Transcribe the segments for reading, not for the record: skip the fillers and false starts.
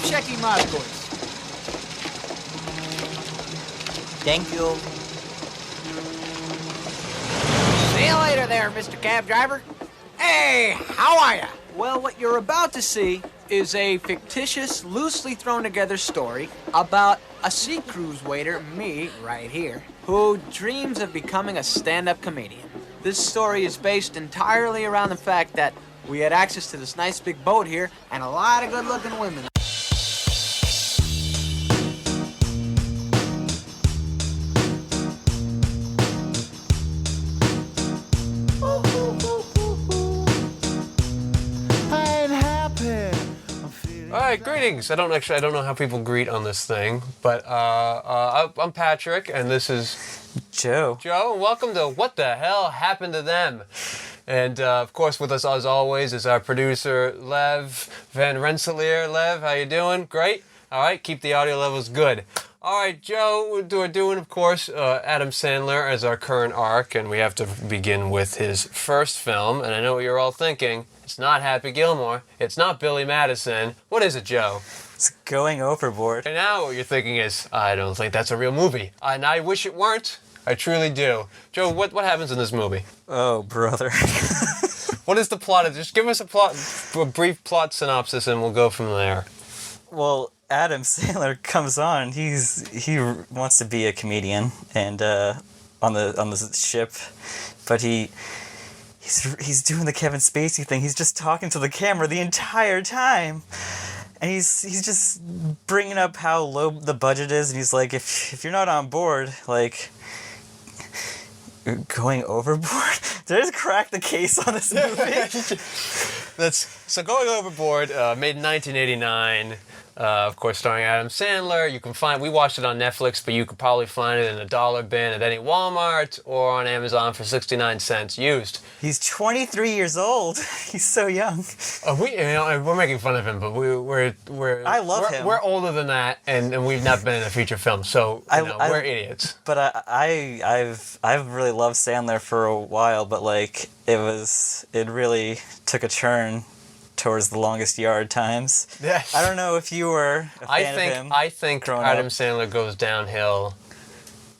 Shecky Moskowitz. Thank you. See you later there, Mr. Cab Driver. Hey, how are ya? Well, what you're about to see is a fictitious, loosely thrown together story about a sea cruise waiter, me, right here, who dreams of becoming a stand-up comedian. This story is based entirely around the fact that we had access to this nice big boat here and a lot of good-looking women. All right, greetings. I don't know how people greet on this thing, but I'm Patrick, and this is Joe. Joe, and welcome to What the Hell Happened to Them? And of course, with us as always is our producer Lev Van Rensselaer. Lev, how you doing? Great. All right, keep the audio levels good. All right, Joe, we're doing, of course, Adam Sandler as our current arc, and we have to begin with his first film. And I know what you're all thinking. It's not Happy Gilmore. It's not Billy Madison. What is it, Joe? It's Going Overboard. And now what you're thinking is, I don't think that's a real movie. And I wish it weren't. I truly do. Joe, what happens in this movie? Oh, brother. What is the plot? Just give us a brief plot synopsis, and we'll go from there. Well, Adam Sandler comes on. He wants to be a comedian, and on the ship, but he's doing the Kevin Spacey thing. He's just talking to the camera the entire time, and he's just bringing up how low the budget is, and he's like, if you're not on board, like, going overboard. Did I just crack the case on this movie? So Going Overboard, made in 1989. Of course, starring Adam Sandler. We watched it on Netflix, but you could probably find it in a dollar bin at any Walmart or on Amazon for 69 cents used. He's 23 years old. He's so young. We're making fun of him, but I love him. We're older than that, and we've not been in a feature film, so we're idiots. But I've really loved Sandler for a while, but like it really took a turn towards The Longest Yard times. Yes. I don't know if you were a fan of him. I think Adam Sandler goes downhill.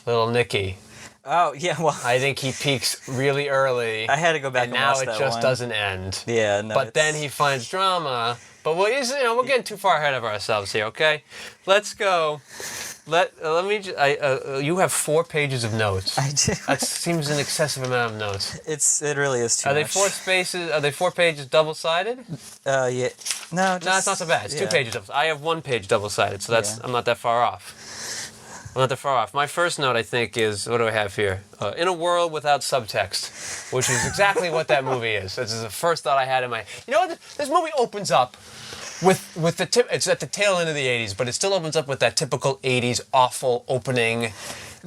Little Nicky. Oh, yeah, well, I think he peaks really early. I had to go back and watch that one. And now it just doesn't end. Yeah, no. But then he finds drama. But we're getting too far ahead of ourselves here, okay? Let's go. You have 4 pages of notes. I do. That seems an excessive amount of notes. It really is too much. Are they 4 pages double-sided? Yeah. No, it's not so bad. It's 2 pages. I have 1 page double-sided, so I'm not that far off. My first note, I think, is, what do I have here? In a world without subtext, which is exactly what that movie is. This is the first thought I had in my... You know what? This movie opens up with the tip. It's at the tail end of the 80s, but it still opens up with that typical 80s awful opening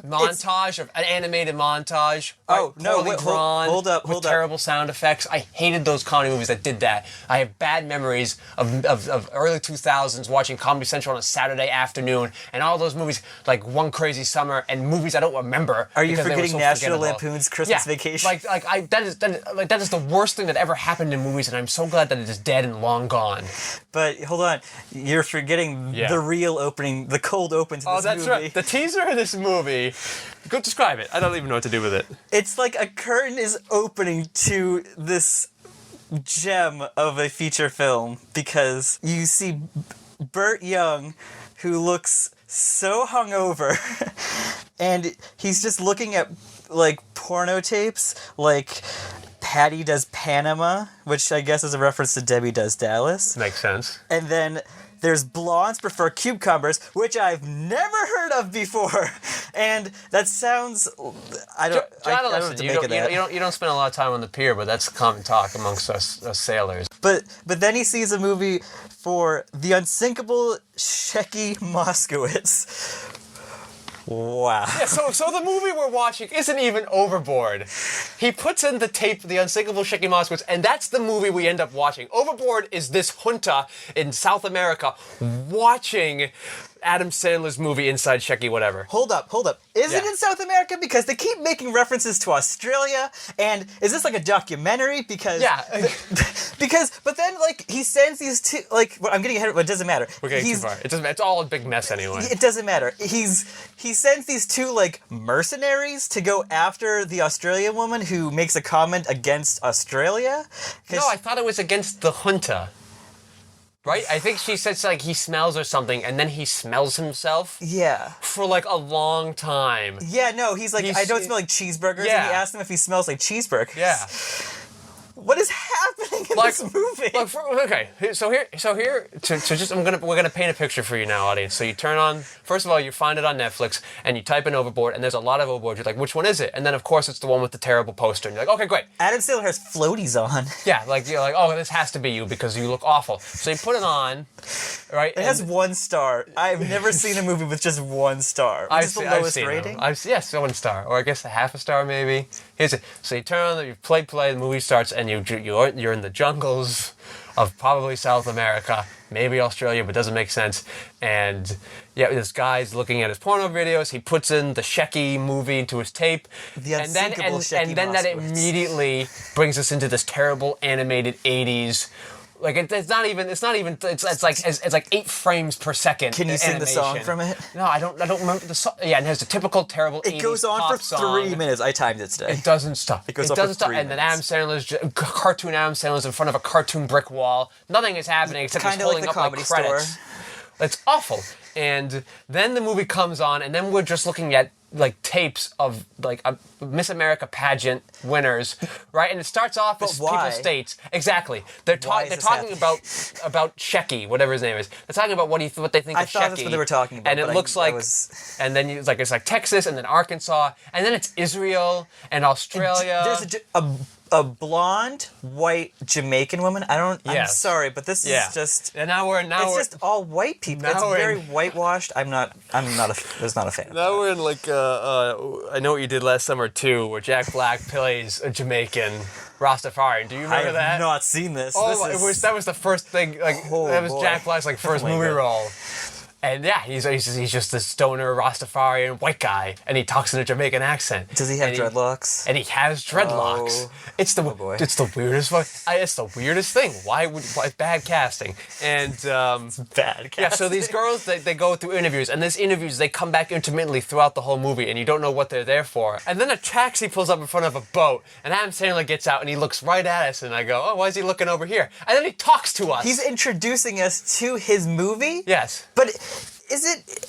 montage, of an animated montage. Oh, right? no, Poorly drawn, hold up. terrible sound effects. I hated those comedy movies that did that. I have bad memories of early 2000s watching Comedy Central on a Saturday afternoon, and all those movies like One Crazy Summer and movies I don't remember. Are you forgetting so National Lampoon's Christmas Vacation? That is the worst thing that ever happened in movies, and I'm so glad that it is dead and long gone. But hold on, you're forgetting the real opening, the cold open to this movie. Oh, that's right. The teaser of this movie. Go describe it. I don't even know what to do with it. It's like a curtain is opening to this gem of a feature film because you see Burt Young, who looks so hungover, and he's just looking at like porno tapes, like Patty Does Panama, which I guess is a reference to Debbie Does Dallas. Makes sense. And then there's Blondes Prefer Cucumbers, which I've never heard of before. And that sounds... I don't know what to make of that. You don't spend a lot of time on the pier, but that's common talk amongst us sailors. But then he sees a movie for the unsinkable Shecky Moskowitz. Wow. Yeah, so the movie we're watching isn't even Overboard. He puts in the tape, The Unsinkable Shecky Moskowitz, and that's the movie we end up watching. Overboard is this junta in South America watching Adam Sandler's movie Inside Shecky whatever. Hold up. Is it in South America? Because they keep making references to Australia, and is this like a documentary? Because but then like he sends these two, like, I'm getting ahead of it, but it doesn't matter. We're getting too far. It doesn't matter. It's all a big mess anyway. It doesn't matter. He sends these two like mercenaries to go after the Australian woman who makes a comment against Australia. No, I thought it was against the junta. Right? I think she says like he smells or something, and then he smells himself. Yeah. For like a long time. Yeah, no, he's like, I don't smell like cheeseburgers, and he asks him if he smells like cheeseburgers. Yeah. What is happening in this movie? Okay, so here, we're gonna paint a picture for you now, audience. So you turn on, first of all, you find it on Netflix, and you type in Overboard, and there's a lot of Overboard. You're like, which one is it? And then of course it's the one with the terrible poster, and you're like, okay, great. Adam Sandler has floaties on. Yeah, like you're like, oh, this has to be you because you look awful. So you put it on, right? It has 1 star. I've never seen a movie with just 1 star. Is this the lowest rating? Yes, 1 star, or I guess a half a star maybe. Here's it. So you turn on, you play, the movie starts, and you're in the jungles of probably South America, maybe Australia, but doesn't make sense. And yeah, this guy's looking at his porno videos. He puts in the Shecky movie into his tape, and then that immediately brings us into this terrible animated 80s. Like it's like 8 frames per second. Can you sing the song from it? No, I don't remember the song. Yeah, and it has a typical terrible 80s It goes on for 3 minutes. I timed it today. It doesn't stop. It goes on for 3 minutes. And then cartoon Adam Sandler's in front of a cartoon brick wall. Nothing is happening except he's holding like the up Comedy like credits. Store. It's awful. And then the movie comes on, and then we're just looking at like tapes of like a Miss America pageant winners, right? And it starts off as people's states. Exactly. They're talking about Shecky, whatever his name is. They're talking about what they think of Shecky. I thought that's what they were talking about. And it looks like, and then it's like Texas, and then Arkansas, and then it's Israel and Australia. There's a blonde, white Jamaican woman. I'm sorry, but this is just. And it's just all white people. It's very whitewashed. I'm not a fan. Now we're in like I Know What You Did Last Summer 2, where Jack Black plays a Jamaican Rastafarian. Do you remember that? I have not seen this. That was the first thing. Like that was Jack Black's like first movie role. And yeah, he's just a stoner Rastafarian white guy, and he talks in a Jamaican accent. Does he have dreadlocks? And he has dreadlocks. It's the weirdest thing. Why bad casting? And bad casting. Yeah, so these girls they go through interviews, and these interviews they come back intermittently throughout the whole movie, and you don't know what they're there for. And then a taxi pulls up in front of a boat, and Adam Sandler gets out, and he looks right at us, and I go, oh, why is he looking over here? And then he talks to us. He's introducing us to his movie. Yes, but. Is it?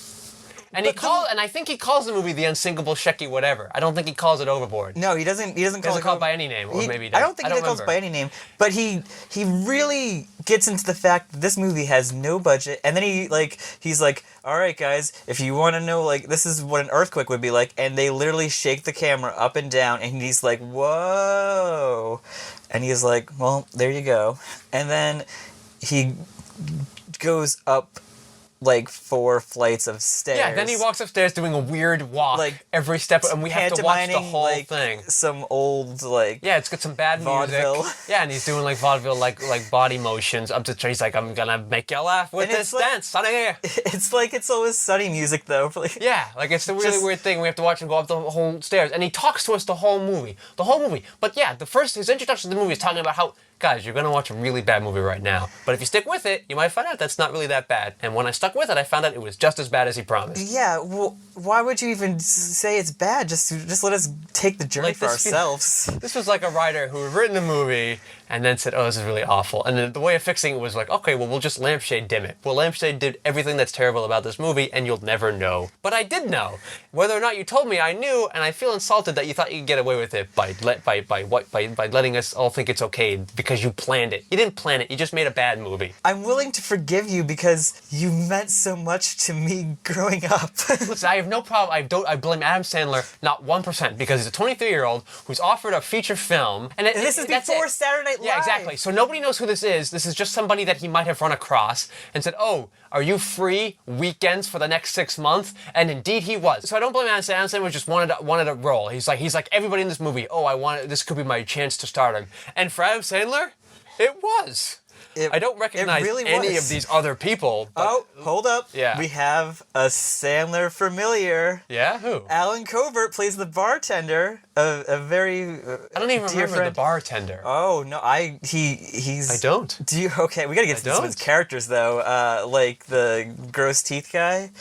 And I think he calls the movie The Unsinkable Shecky whatever. I don't think he calls it Overboard. No, he doesn't. He doesn't call it by any name, or maybe he does. I don't think he calls it by any name. But he really gets into the fact that this movie has no budget, and then he's like, all right, guys, if you want to know, like, this is what an earthquake would be like, and they literally shake the camera up and down, and he's like, whoa, and he's like, well, there you go, and then he goes up like 4 flights of stairs. Yeah, then he walks upstairs doing a weird walk like every step, and we have to watch the whole thing. Some old yeah, it's got some bad vaudeville music. Yeah, and he's doing like vaudeville, like body motions up to. He's like, I'm gonna make you laugh with this dance, Sonny. It's like It's Always Sunny music though. Yeah, like it's a really weird thing. We have to watch him go up the whole stairs, and he talks to us the whole movie. But yeah, his introduction to the movie is talking about how. Guys, you're going to watch a really bad movie right now. But if you stick with it, you might find out that's not really that bad. And when I stuck with it, I found out it was just as bad as he promised. Yeah, well, why would you even say it's bad? Just let us take the journey for ourselves. This was like a writer who had written a movie and then said, oh, this is really awful. And then the way of fixing it was like, okay, well, we'll just lampshade dim it. Well, lampshade did everything that's terrible about this movie, and you'll never know. But I did know. Whether or not you told me, I knew, and I feel insulted that you thought you could get away with it by letting us all think it's okay because you planned it. You didn't plan it. You just made a bad movie. I'm willing to forgive you because you meant so much to me growing up. Listen, I have no problem. I blame Adam Sandler not 1% because he's a 23-year-old who's offered a feature film. And this is before Saturday Night Live. Yeah, exactly. So nobody knows who this is. This is just somebody that he might have run across and said, oh, are you free weekends for the next 6 months? And indeed he was. So I don't blame Adam Sandler. Adam Sandler just wanted a role. He's like everybody in this movie. Oh, this could be my chance to stardom. And for Adam Sandler, it was. I don't recognize really any was. of these other people. But, Oh, hold up. Yeah. We have a Sandler familiar. Yeah, who? Alan Covert plays the bartender, a very I don't even dear remember friend. the bartender. Oh no, he's. I don't. Do you? Okay, we gotta get to some of his characters though. Like the gross teeth guy,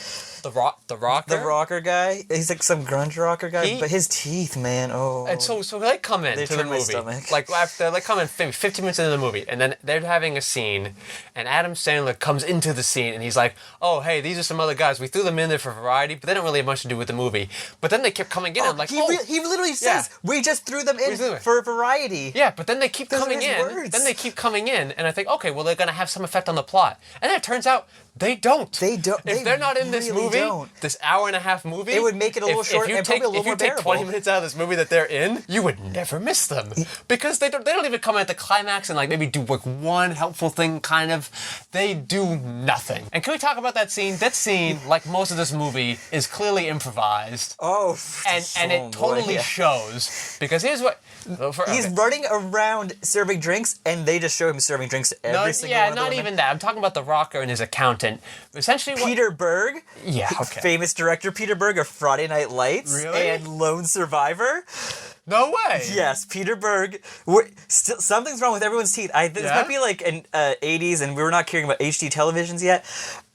The rocker. the rocker guy. He's like some grunge rocker guy, He- but his teeth, man. Oh. And so they come in They to the turn my movie, stomach. like after they come in maybe 15 minutes into the movie, and then they're having a scene, and Adam Sandler comes into the scene, and he's like, "Oh, hey, these are some other guys. We threw them in there for variety, but they don't really have much to do with the movie." But then they kept coming in, and I'm like, he literally says, Yeah. "We just threw them in threw them in." for variety." Yeah, but then they keep Those are coming his in. words. Then they keep coming in, and I think, okay, well, they're gonna have some effect on the plot, and then it turns out they don't. They don't. If They they're not in this really movie, don't. this hour and a half movie, It would make it a little shorter and probably a little more If you take 20 bearable. minutes out of this movie that they're in, you would never miss them because they don't even come in at the climax and like maybe do like one helpful thing. Kind of, they do nothing. And can we talk about that scene? That scene, like most of this movie, is clearly improvised. Oh. And it totally shows because here's what He's running around serving drinks, and they just show him serving drinks to every single one of the not women. even that. I'm talking about the rocker and his accountant. Essentially, Peter Berg, Yeah, okay. famous director Peter Berg of Friday Night Lights Really? and Lone Survivor. No way. Yes, Peter Berg. Something's wrong with everyone's teeth. This Yeah? might be like an 80s, and we were not caring about HD televisions yet.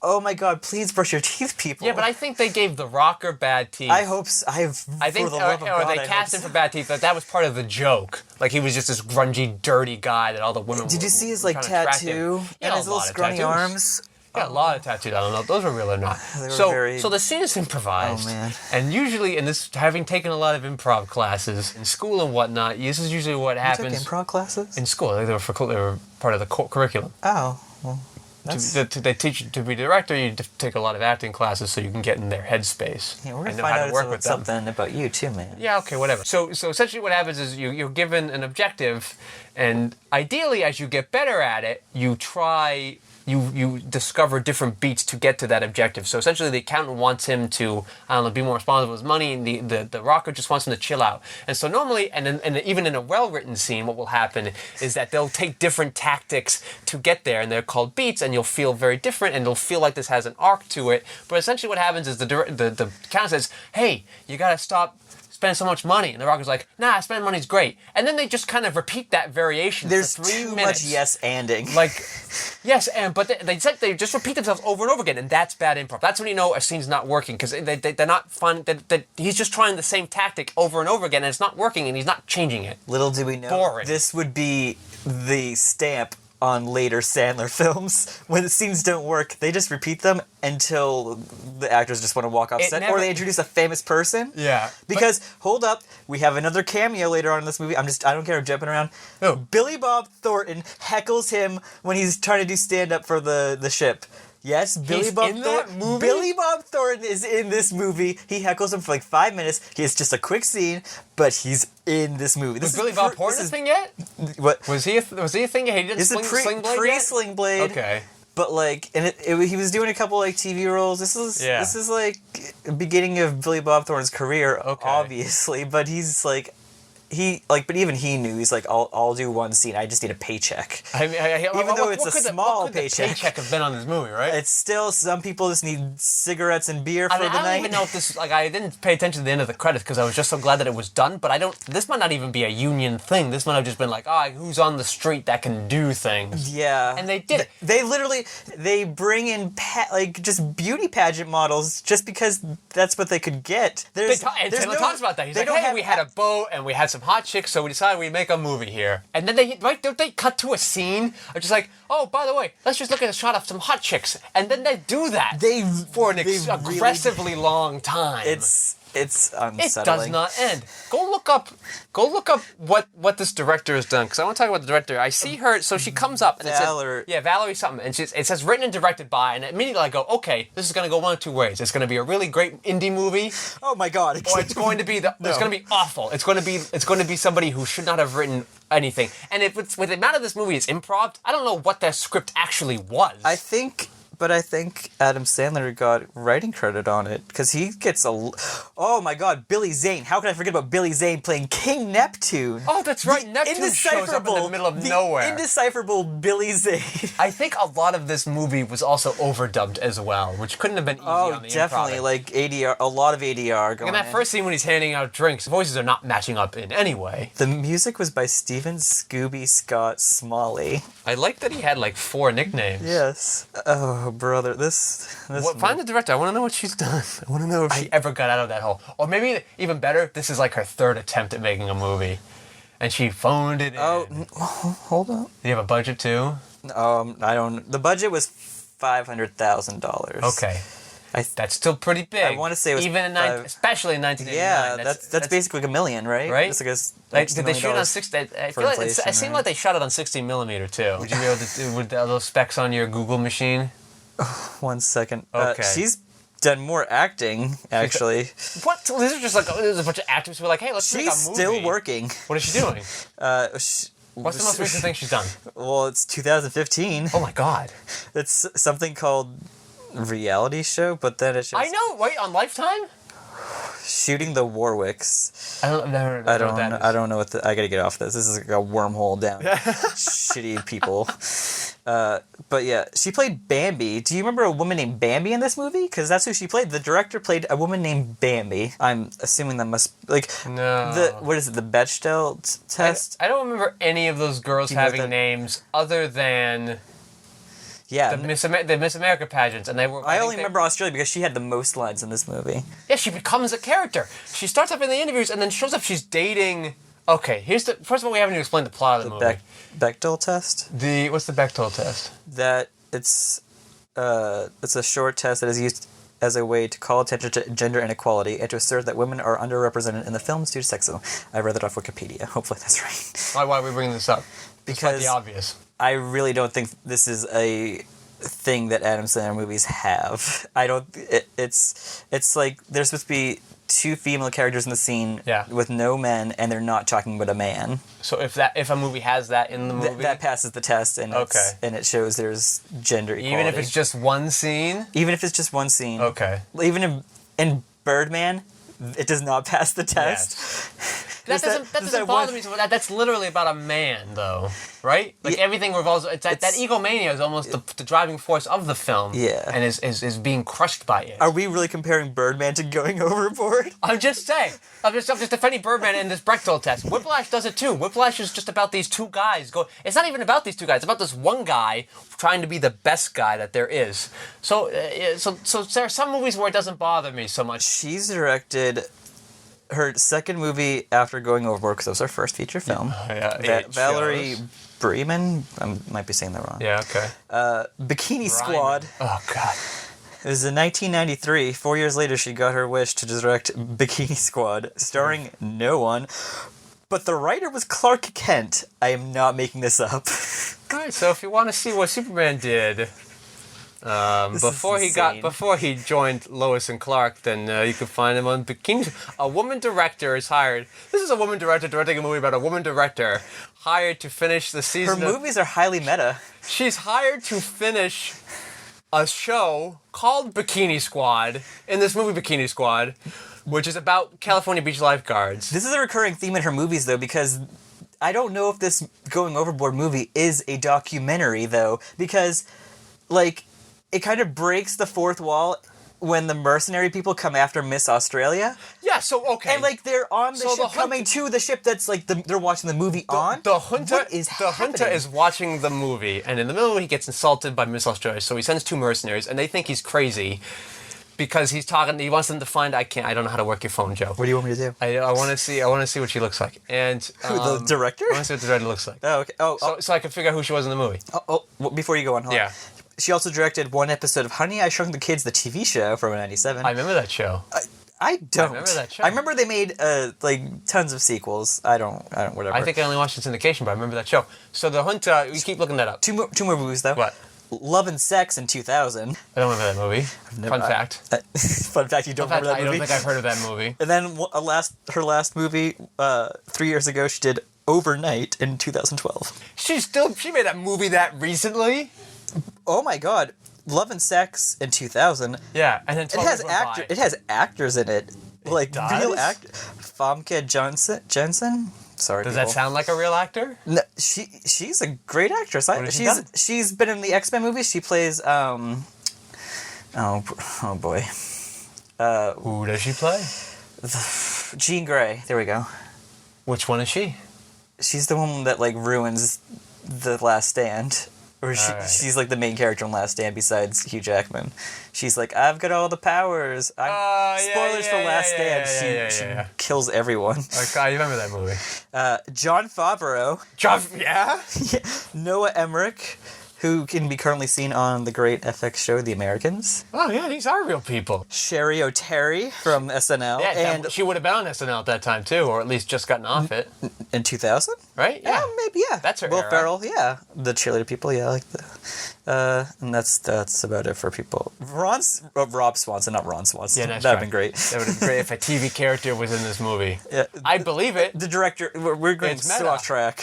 Oh my God! Please brush your teeth, people. Yeah, but I think they gave the rocker bad teeth. I hope so. I think, for the love of God, they I cast hope him so. for bad teeth. That was part of the joke. Like he was just this grungy, dirty guy that all the women. Did you see his were like trying to attract him. tattoo Yeah, and his a little lot of scrawny tattoos. arms? Yeah, a lot of tattoos. I don't know if those were real or not. They were So, very- so the scene is improvised. Oh, man. And usually, in this, having taken a lot of improv classes in school and whatnot, this is usually what You happens took improv classes? in school. They were part of the curriculum. Oh, well, that's... They teach you to be a director. You take a lot of acting classes so you can get in their headspace. Yeah, we're gonna and know find how out to work with them. something about you too, man. Yeah, okay, whatever. So essentially what happens is you're given an objective, and ideally as you get better at it, you discover different beats to get to that objective. So essentially the accountant wants him to, I don't know, be more responsible with his money, and the rocker just wants him to chill out. And so normally, and even in a well-written scene, what will happen is that they'll take different tactics to get there, and they're called beats, and you'll feel very different, and you'll feel like this has an arc to it. But essentially what happens is the accountant says, hey, you gotta stop spend so much money, and the rocker's like, nah, spending money's great. And then they just kind of repeat that variation There's for 3 too minutes. much yes-anding. Like, yes, but they just repeat themselves over and over again, and that's bad improv. That's when you know a scene's not working, because they're not fun. He's just trying the same tactic over and over again, and it's not working, and he's not changing it. Little do we know, Boring. this would be the stamp on later Sandler films. When the scenes don't work, they just repeat them until the actors just want to walk off set, or they introduce a famous person. Yeah. Because, hold up, we have another cameo later on in this movie. I don't care, I'm jumping around. Who? Billy Bob Thornton heckles him when he's trying to do stand-up for the ship. Yes, Billy Bob in that Thornton. movie? Billy Bob Thornton is in this movie. He heckles him for like 5 minutes. It's just a quick scene, but he's in this movie. Was Billy Bob Thornton a thing yet? What? Was he a thing yet? He didn't This is sling blade pre yet? Sling Blade. Okay. But like, and he was doing a couple like TV roles. This is like beginning of Billy Bob Thornton's career, obviously. But he's like, but even he knew, he's like, I'll do one scene. I just need a paycheck. Even though it's a small paycheck. The paycheck have been on this movie, right? It's still, some people just need cigarettes and beer for the night. I don't even know if this, I didn't pay attention to the end of the credits because I was just so glad that it was done, but this might not even be a union thing. This might have just been like, who's on the street that can do things? Yeah. And they did it. They bring in just beauty pageant models just because that's what they could get. Taylor talks about that. He's like, hey, we had a boat and we had some hot chicks, so we decided we'd make a movie here. And then don't they cut to a scene of just like, oh, by the way, let's just look at a shot of some hot chicks. And then they do that for an aggressively long time. It's unsettling. It does not end. Go look up what this director has done, because I want to talk about the director. I see her, so she comes up and it says, Valerie something, and it says written and directed by, and immediately I go, okay, this is going to go one of two ways. It's going to be a really great indie movie. Oh my God! Or it's going to be it's going to be awful. It's going to be somebody who should not have written anything. And with the amount of this movie is improv, I don't know what that script actually was. I think But I think Adam Sandler got writing credit on it because he gets oh my God, Billy Zane! How can I forget about Billy Zane playing King Neptune? Oh, that's right. Neptune shows up in the middle of nowhere. Indecipherable Billy Zane. I think a lot of this movie was also overdubbed as well, which couldn't have been easy on the definitely, improv. like ADR, a lot of ADR going. In that first scene when he's handing out drinks, voices are not matching up in any way. The music was by Stephen Scooby Scott Smalley. I like that he had like 4 nicknames. Yes. Oh, brother, Find the director. I want to know what she's done. I want to know if she ever got out of that hole. Or maybe, even better, this is like her 3rd attempt at making a movie. And she phoned it in. Hold on. Do you have a budget too? I don't. The budget was $500,000. Okay. That's still pretty big. I want to say it was especially in 1989. Yeah, that's basically like $1 million, right? Right. It's like did they shoot it on 60? I feel like it seemed like they shot it on 60mm too. Would you be able to do with those specs on your Google machine? 1 second. Okay. She's done more acting, actually. What? So this is just like there's a bunch of actors who are like, hey, let's make a movie. She's still working. What is she doing? What's the most recent thing she's done? Well, it's 2015. Oh my God. It's something called Reality Show, but then it's just... I know. Wait, on Lifetime? Shooting the Warwicks. I don't know what I gotta get off this. This is like a wormhole down. Shitty people. But yeah, she played Bambi. Do you remember a woman named Bambi in this movie? Because that's who she played. The director played a woman named Bambi. I'm assuming that must no. What is it? The Bechdel test. I don't remember any of those girls having names other than. Yeah, the Miss America pageants, and they were. I only remember Australia because she had the most lines in this movie. Yeah, she becomes a character. She starts up in the interviews and then shows up. She's dating. Okay, first of all, we haven't even explained the plot of the movie. Bechdel test. What's the Bechdel test? That it's a short test that is used as a way to call attention to gender inequality and to assert that women are underrepresented in the films due to sexism. I read that off Wikipedia. Hopefully that's right. Why are we bringing this up? Because the obvious. I really don't think this is a thing that Adam Sandler movies have. I don't. It's like there's supposed to be 2 female characters in the scene with no men, and they're not talking about a man. So if a movie has that in the movie, that passes the test, and and it shows there's gender equality. Even if it's just one scene. Even if it's just one scene. Okay. Even in Birdman, it does not pass the test. Yes. That doesn't bother me. That's literally about a man, though, right? Like everything revolves. That egomania is almost the driving force of the film. Yeah, and is being crushed by it. Are we really comparing Birdman to Going Overboard? I'm just saying. I'm just defending Birdman in this Bechdel test. Whiplash does it too. Whiplash is just about these 2 guys. It's not even about these 2 guys. It's about this one guy trying to be the best guy that there is. So there are some movies where it doesn't bother me so much. She's directed her second movie after Going Overboard, because that was her first feature film. Valerie Bremen. I might be saying that wrong. Yeah, okay. Bikini Squad. Oh, God. It was in 1993. 4 years later, she got her wish to direct Bikini Squad, starring no one. But the writer was Clark Kent. I am not making this up. All right, so if you want to see what Superman did... before he joined Lois and Clark, then you could find him on Bikini. A woman director is hired. This is a woman director directing a movie about a woman director hired to finish the season. Her movies are highly meta. She's hired to finish a show called Bikini Squad in this movie Bikini Squad, which is about California beach lifeguards. This is a recurring theme in her movies, though, because I don't know if this Going Overboard movie is a documentary, though, because, like, it kind of breaks the 4th wall when the mercenary people come after Miss Australia. Yeah, so, okay. And, like, they're on the ship coming to the ship that's, like, they're watching the movie on. The hunter is watching the movie, and in the middle of it, he gets insulted by Miss Australia, so he sends 2 mercenaries, and they think he's crazy because he wants them to find, I don't know how to work your phone, Joe. What do you want me to do? I want to see what she looks like. And who, the director? I want to see what the director looks like. Oh, okay. So I can figure out who she was in the movie. Before you go on, hold on. She also directed 1 episode of Honey, I Shrunk the Kids, the TV show from '97. I remember that show. I don't. I remember that show. I remember they made tons of sequels. I don't. Whatever. I think I only watched the syndication, but I remember that show. So the Junta, we keep looking that up. Two more movies though. What? Love and Sex in 2000. I don't remember that movie. Fun fact. Fun fact, you don't remember that movie? I don't think I've heard of that movie. And then her last movie, 3 years ago, she did Overnight in 2012. She made that movie that recently? Oh my God. Love and Sex in 2000. Yeah, and then It has It has actors in it, like does? real actors. Famke Jensen. Sorry, Does people. that sound like a real actor? No, she's a great actress. What has she done? She's been in the X-Men movies. She plays oh boy. Who does she play? Jean Grey. There we go. Which one is she? She's the one that like ruins The Last Stand. Or she's like the main character in Last Stand besides Hugh Jackman. She's like, I've got all the powers. Spoilers for Last Stand. She kills everyone. Okay, I remember that movie. Jon Favreau. Yeah? Noah Emmerich, who can be currently seen on the great FX show The Americans. Oh, yeah, these are real people. Sherry O'Terry from SNL. Yeah, and she would have been on SNL at that time, too, or at least just gotten off it. in 2000? Right? Yeah. Maybe, yeah. That's her Will era. Ferrell, yeah. The cheerleader people, yeah, like the... and that's about it for people. Rob Swanson, not Ron Swanson. Yeah, nice That'd try. been great. That would have been great if a TV character was in this movie. Yeah, I'd believe it. The director, we're going It's so meta. off track.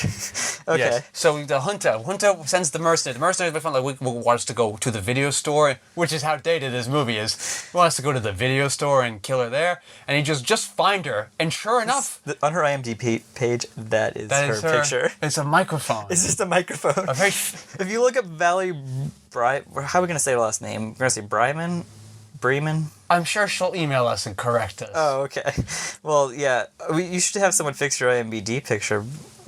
Okay. Yes. So the Junta sends the mercenary. The mercenary is fun. Like, we want us to go to the video store, which is how dated this movie is. He wants us to go to the video store and kill her there, and he just find her. And sure enough, On her IMDb page, that is her picture. It's a microphone. It's just a microphone. A very If you look up Valerie how are we going to say her last name? We're going to say Bremen? I'm sure she'll email us and correct us. Oh, okay. Well, yeah. You should have someone fix your IMDb picture,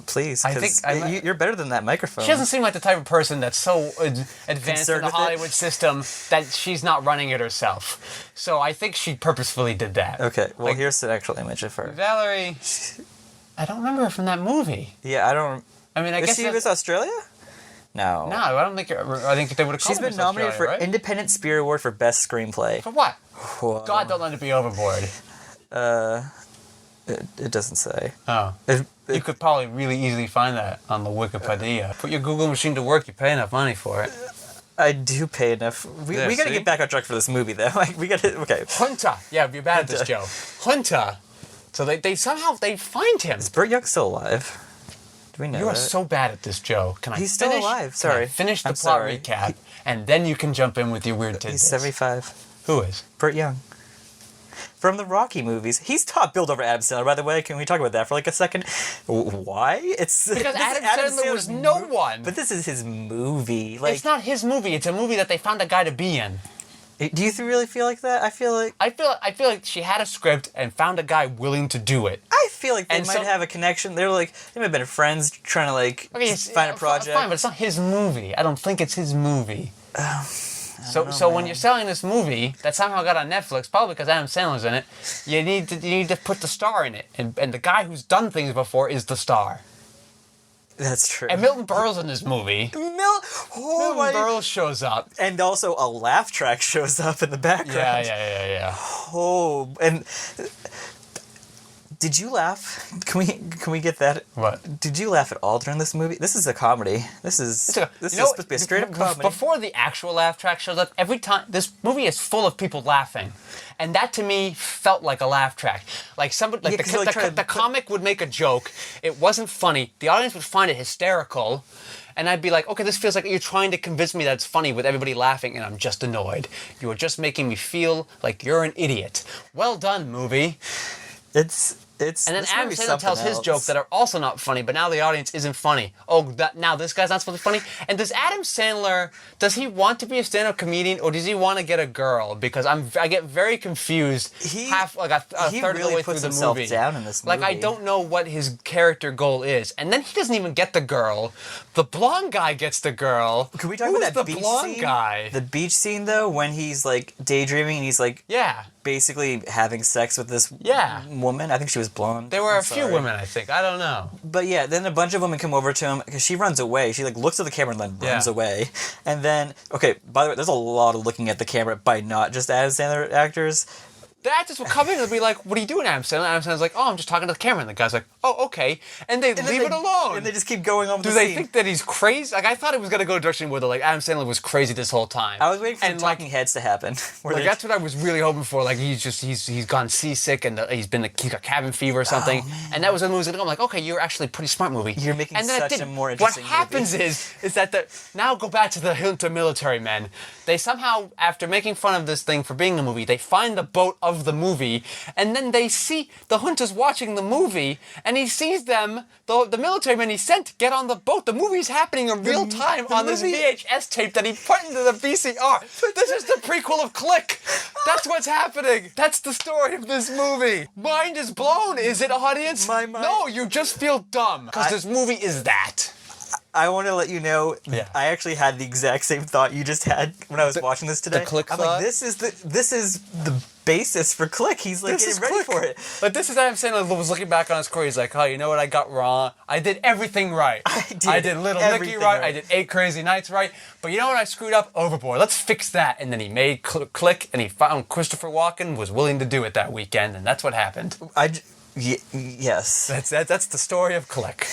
please. I Because think you're better than that microphone. She doesn't seem like the type of person that's so advanced in Concerned the with it? Hollywood system that she's not running it herself. So I think she purposefully did that. Okay, well, Like- here's an actual image of her. Valerie, I don't remember her from that movie. Yeah, I don't... I mean, I Is guess she that's- with Australia? No. No, I don't think. I think they would have called She's her been Miss nominated Australia, for right? Independent Spirit Award for Best Screenplay. For what? Whoa. God, don't let it be Overboard. It doesn't say. Oh. You could probably really easily find that on the Wikipedia. Put your Google machine to work. You pay enough money for it. I do pay enough. We got to see? get back on track for this movie, though. Like, we got to... Okay. Junta. Yeah, you're bad at this, Joe. Junta. So they somehow find him. Is Burt Young still alive? Do we know You are that? so bad at this, Joe. Can I He's still finish? alive. Can Sorry. I finish the I'm plot sorry. recap, and then you can jump in with your weird tidbits. He's 75. Who is? Burt Young. From the Rocky movies. He's top billed over Adam Sandler, by the way. Can we talk about that for like a second? Why? It's Because this is Adam Sandler was Sandler's no one. But this is his movie. Like, It's not his movie. It's a movie that they found a guy to be in. do you really feel like that? I feel like I feel like she had a script and found a guy willing to do it. they And might so- have a connection. They might have been friends trying to like find a project. Fine, but it's not his movie. I don't think it's his movie. So when you're selling this movie that somehow got on Netflix, probably because Adam Sandler's in it, you need to put the star in it, and the guy who's done things before is the star. That's true. And Milton Berle's in this movie. Milton Berle shows up. And also a laugh track shows up in the background. Yeah. Oh, and did you laugh? Can we get that? What? Did you laugh at all during this movie? This is a comedy. This is supposed to be a straight up comedy. Before the actual laugh track shows up, every time this movie is full of people laughing, and that to me felt like a laugh track. Like somebody, like Yeah, 'cause you're, like, the comic would make a joke. It wasn't funny. The audience would find it hysterical. And I'd be like, okay, this feels like you're trying to convince me that it's funny with everybody laughing, and I'm just annoyed. You are just making me feel like you're an idiot. Well done, movie. It's And then this Adam movie's Sandler tells something his else. jokes that are also not funny, but now the audience isn't funny. Oh, now this guy's not supposed to be funny? And does Adam Sandler, does he want to be a stand-up comedian, or does he want to get a girl? Because I get very confused He a third of the really way puts through the himself movie. down in this Like, I movie. don't know what his character goal is. And then he doesn't even get the girl. The blonde guy gets the girl. Can we talk Who's about that the beach blonde scene? guy? The beach scene though, when he's like daydreaming and he's like Yeah. basically having sex with this Yeah. woman. I think she was blonde. There were I'm a few sorry. women, I think. I don't know. But yeah, then a bunch of women come over to him because she runs away. She like looks at the camera and then runs Yeah. away. And then, okay, by the way, there's a lot of looking at the camera by not just Adam Sandler actors. the actors will come in and they'll be like, "What are you doing, Adam Sandler?" Adam Sandler's like, "Oh, I'm just talking to the camera." And the guy's like, "Oh, okay." And they leave it alone. And they just keep going on with Do the they scene. think that he's crazy? Like, I thought it was going to go a direction where like Adam Sandler was crazy this whole time. I was waiting for and the talking heads to happen. Like that's what I was really hoping for. Like he's gone seasick and he's got cabin fever or something. And that was when the movie was going to go. I'm like, okay, you're actually a pretty smart movie. You're making and then such a more interesting What happens movie. is that now go back to the Hunter military men. They somehow, after making fun of this thing for being a movie, they find the boat of the movie, and then they see the Hunter's watching the movie, and he sees them, the military men he sent, get on the boat. The movie's happening in real time on this VHS tape that he put into the VCR. This is the prequel of Click. That's what's happening. That's the story of this movie. Mind is blown, is it, audience? My mind. No, you just feel dumb because this movie is that. I want to let you know, Yeah. I actually had the exact same thought you just had when I was watching this today. the Click I'm thought? like, this is the basis for Click. He's like This is getting ready Click. for it. But this is Adam Sandler was looking back on his career. He's like, oh, you know what I got wrong? I did everything right. I did Little Nicky everything right. right. I did 8 Crazy Nights right. But you know what I screwed up? Overboard. Let's fix that. And then he made Click, and he found Christopher Walken was willing to do it that weekend, and that's what happened. Yes. That's the story of Click.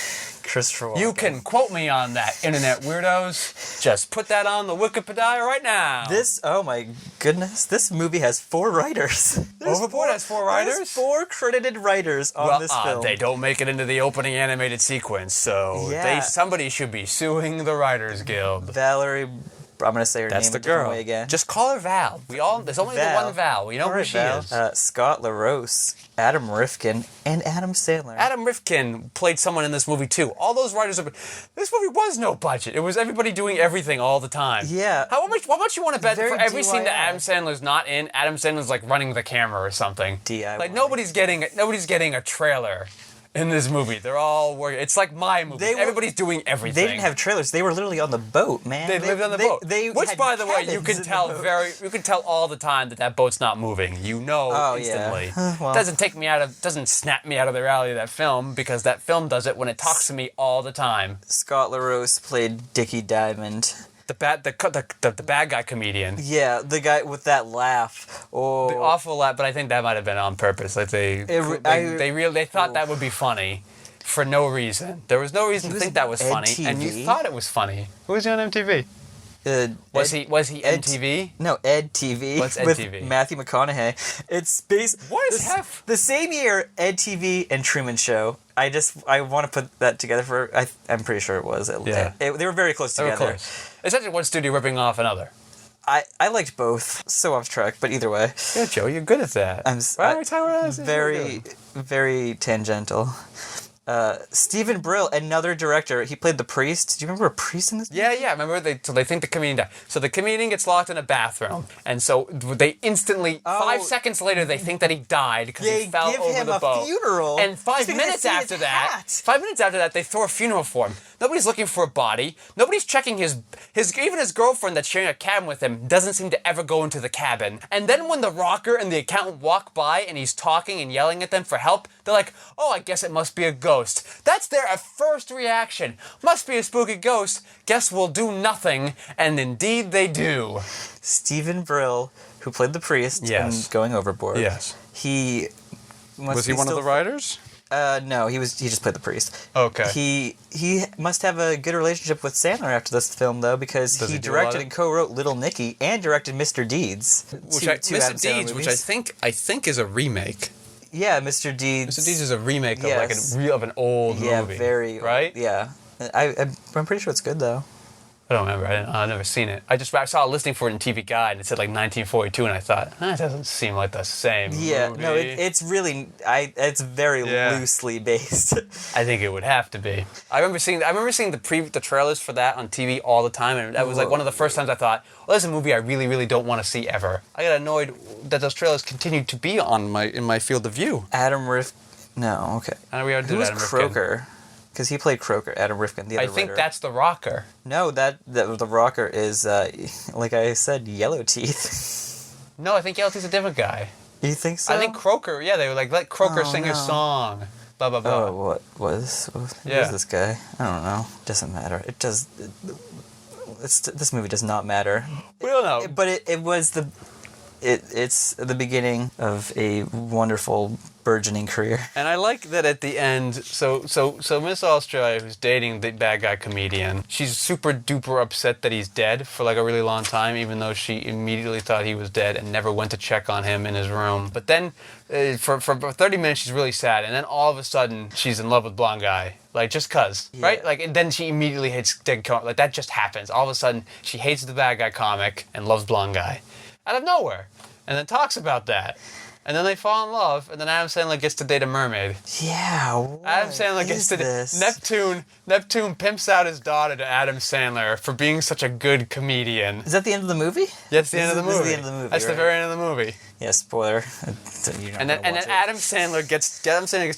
Christopher Walken. You can quote me on that, internet weirdos. Just put that on the Wikipedia right now. Oh my goodness, this movie has 4 writers. Overboard has 4 writers? There's 4 credited writers on this film. They don't make it into the opening animated sequence, so Yeah. somebody should be suing the Writers Guild. Valerie, I'm going to say her That's name the a different girl. way again. Just call her Val. There's only Val. the one Val. We know All who right, she Val. is. Scott LaRose, Adam Rifkin, and Adam Sandler. Adam Rifkin played someone in this movie too. All those writers this movie was no budget. It was everybody doing everything all the time. Yeah. How much you want to bet Very for every scene that DIY. Adam Sandler's not in, Adam Sandler's like running the camera or something. DIY. Like nobody's getting a trailer in this movie. They're all working. It's like my movie. Everybody's doing everything. They didn't have trailers. They were literally on the boat, man. They lived on the boat. Which, had by the way, you cabins can in tell the boat. you can tell all the time that boat's not moving. You know Oh, instantly. yeah. Well. Doesn't snap me out of the reality of that film because that film does it when it talks to me all the time. Scott LaRose played Dickie Diamond. The bad guy comedian. Yeah, the guy with that laugh. Oh, The awful laugh, but I think that might have been on purpose. Like they thought that would be funny. For no reason. There was no reason to think that was funny, and you EdTV. thought it was funny. Who was he on MTV? Was he MTV? No, Ed TV. What's Ed with TV? Matthew McConaughey. It's based. What is half? The same year, Ed TV and Truman Show. I want to put that together for. I'm pretty sure it was. Yeah. They were very close They were together. close. Essentially, one studio ripping off another. I liked both. So off track, but either way, Yeah, Joe, you're good at that. Why are we talking about this? very tangential. Stephen Brill, another director. He played the priest. Do you remember a priest in this? Yeah. Remember, they think the comedian died. So the comedian gets locked in a bathroom, and so they instantly 5 seconds later they think that he died because he fell give over him the a boat. funeral. And 5 because minutes they see after his that, hat. 5 minutes after that, they throw a funeral for him. Nobody's looking for a body. Nobody's checking his even his girlfriend that's sharing a cabin with him doesn't seem to ever go into the cabin. And then when the rocker and the accountant walk by and he's talking and yelling at them for help, they're like, "Oh, I guess it must be a ghost." That's their first reaction. Must be a spooky ghost. Guess we'll do nothing. And indeed they do. Stephen Brill, who played the priest Yes. in Going Overboard. Yes. He Was he one of the writers? No, he just played the priest. Okay. He must have a good relationship with Sandler after this film though, because Does he he do a lot directed of- and co-wrote Little Nicky and directed Mr. Deeds. Two Adam Sandler which movies. I think is a remake. Yeah, Mr. Deeds. Mr. Deeds is a remake Yes. of an old yeah, movie. very right. Yeah, I'm pretty sure it's good though. I don't remember. I've never seen it. I saw a listing for it in TV Guide, and it said like 1942, and I thought, that doesn't seem like the same Yeah, movie. no, it's really it's very Yeah. loosely based. I think it would have to be. I remember seeing the trailers for that on TV all the time, and that was like one of the first times I thought, well, this is a movie I really, really don't want to see ever. I got annoyed that those trailers continued to be in my field of view. Adam Rifkin. No, okay. I know we already did Who was Adam Rifkin. Croker? Because he played Croker, Adam Rifkin, the other I think writer. that's the rocker. No, the rocker is, like I said, Yellow Teeth. No, I think Yelty's a different guy. You think so? I think Croker, they were like, let Croker sing his no. song. Blah, blah, blah. Oh, what was? Who Yeah. is this guy? I don't know. Doesn't matter. It does. This movie does not matter. We don't know. But it was it's the beginning of a wonderful burgeoning career. And I like that at the end, so Miss Australia, who's dating the bad guy comedian, she's super duper upset that he's dead for like a really long time, even though she immediately thought he was dead and never went to check on him in his room. But then for 30 minutes she's really sad, and then all of a sudden she's in love with blonde guy. Like, just cuz, right? Like, and then she immediately hates dead comic. Like, that just happens. All of a sudden, she hates the bad guy comic and loves blonde guy. Out of nowhere. And then talks about that. And then they fall in love, and then Adam Sandler gets to date a mermaid. Yeah, what Adam Sandler gets to this? Neptune pimps out his daughter to Adam Sandler for being such a good comedian. Is that the end of the movie? Yeah, it's the end of the movie. This is the end of the movie. That's the very end of the movie. Yeah, spoiler. And then Adam Sandler gets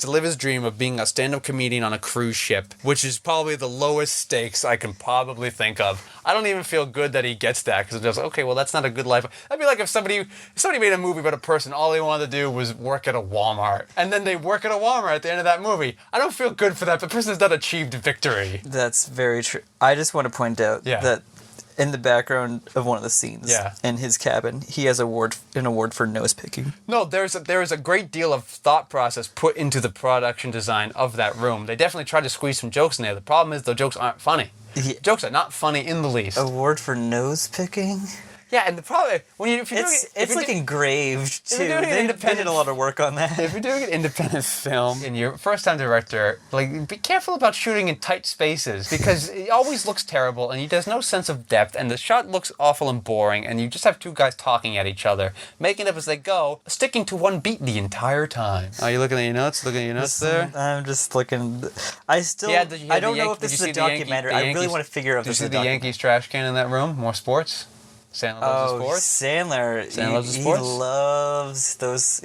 to live his dream of being a stand-up comedian on a cruise ship, which is probably the lowest stakes I can probably think of. I don't even feel good that he gets that, because it's just, okay, well, that's not a good life. That'd be like if somebody made a movie about a person, all they wanted to do was work at a Walmart, and then they work at a Walmart at the end of that movie. I don't feel good for that. The person has not achieved victory. That's very true. I just want to point out that in the background of one of the scenes, in his cabin, he has an award for nose picking. No, there is a great deal of thought process put into the production design of that room. They definitely tried to squeeze some jokes in there. The problem is the jokes aren't funny. Yeah. Jokes are not funny in the least. Award for nose picking? Yeah, and the problem it's like engraved too. They did a lot of work on that. If you're doing an independent film and you're a first-time director, like, be careful about shooting in tight spaces, because it always looks terrible and there's no sense of depth, and the shot looks awful and boring, and you just have two guys talking at each other, making up as they go, sticking to one beat the entire time. Are you looking at your notes? Looking at your notes there? I'm just looking. I don't know if this is a documentary. I really want to figure out if this is a documentary. Did you see the Yankees trash can in that room? More sports? Sandler loves his sports. Sandler loves his sports. He loves those.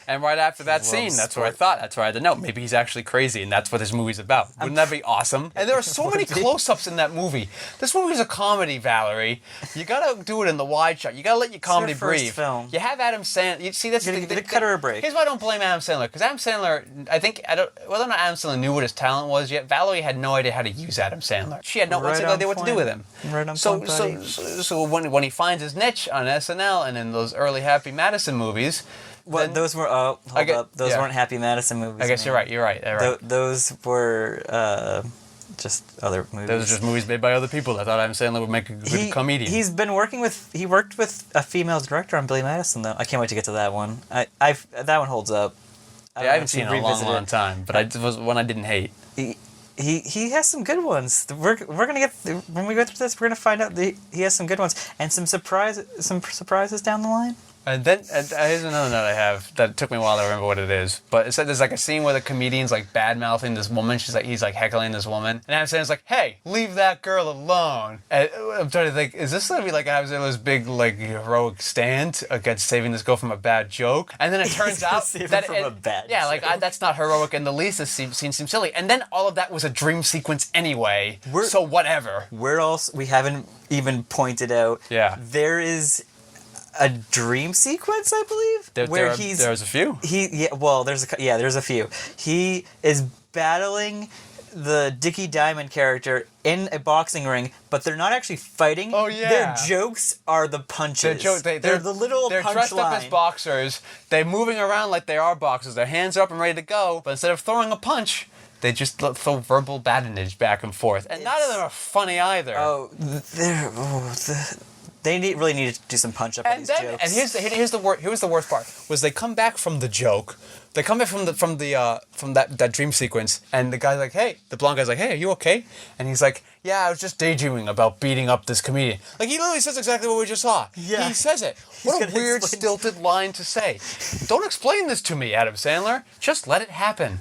And right after that scene, that's where I had to know. Maybe he's actually crazy, and that's what this movie's about. Wouldn't that be awesome? And there are so many close-ups in that movie. This movie's a comedy, Valerie. You gotta do it in the wide shot. You gotta let your comedy breathe. Film. You have Adam Sandler. You see, that's the cut her a break. Here's why I don't blame Adam Sandler, because Adam Sandler, whether or not Adam Sandler knew what his talent was yet, Valerie had no idea how to use Adam Sandler. She had no idea what to do with him. Right on point, buddy. So when he finds his niche on SNL and in those early Happy Madison movies. Well, those were Those weren't Happy Madison movies. I guess you're right. Those were just other movies. Those are just movies made by other people. I thought Adam Sandler would make a good comedian. He worked with a female director on Billy Madison, though. I can't wait to get to that one. That one holds up. I haven't seen it in a long time, but it was one I didn't hate. He has some good ones. We're gonna get when we go through this. We're gonna find out he has some good ones and some surprises down the line. And then here's another note I have that took me a while to remember what it is. But it said there's like a scene where the comedian's like bad mouthing this woman. He's like heckling this woman, and Adam Sandler's like, "Hey, leave that girl alone." And I'm trying to think, is this gonna be like Adam Sandler's big like heroic stand against saving this girl from a bad joke? And then it turns out that's not heroic in the least. This scene seems silly. And then all of that was a dream sequence anyway. So whatever. Where else we haven't even pointed out? Yeah, there is a dream sequence, I believe, there's a few. There's a few. He is battling the Dickie Diamond character in a boxing ring, but they're not actually fighting. Oh yeah, their jokes are the punches. They're the little. They're dressed up as boxers. They're moving around like they are boxers. Their hands are up and ready to go, but instead of throwing a punch, they just throw verbal badinage back and forth, and none of them are funny either. They really needed to do some punch-up on these jokes. And here's the worst part, was they come back from the joke. They come back from that dream sequence, and the guy's like, "Hey," the blonde guy's like, "Hey, are you okay?" And he's like, "Yeah, I was just daydreaming about beating up this comedian." Like, he literally says exactly what we just saw. Yeah. He says it. What a weird, stilted line to say. Don't explain this to me, Adam Sandler. Just let it happen.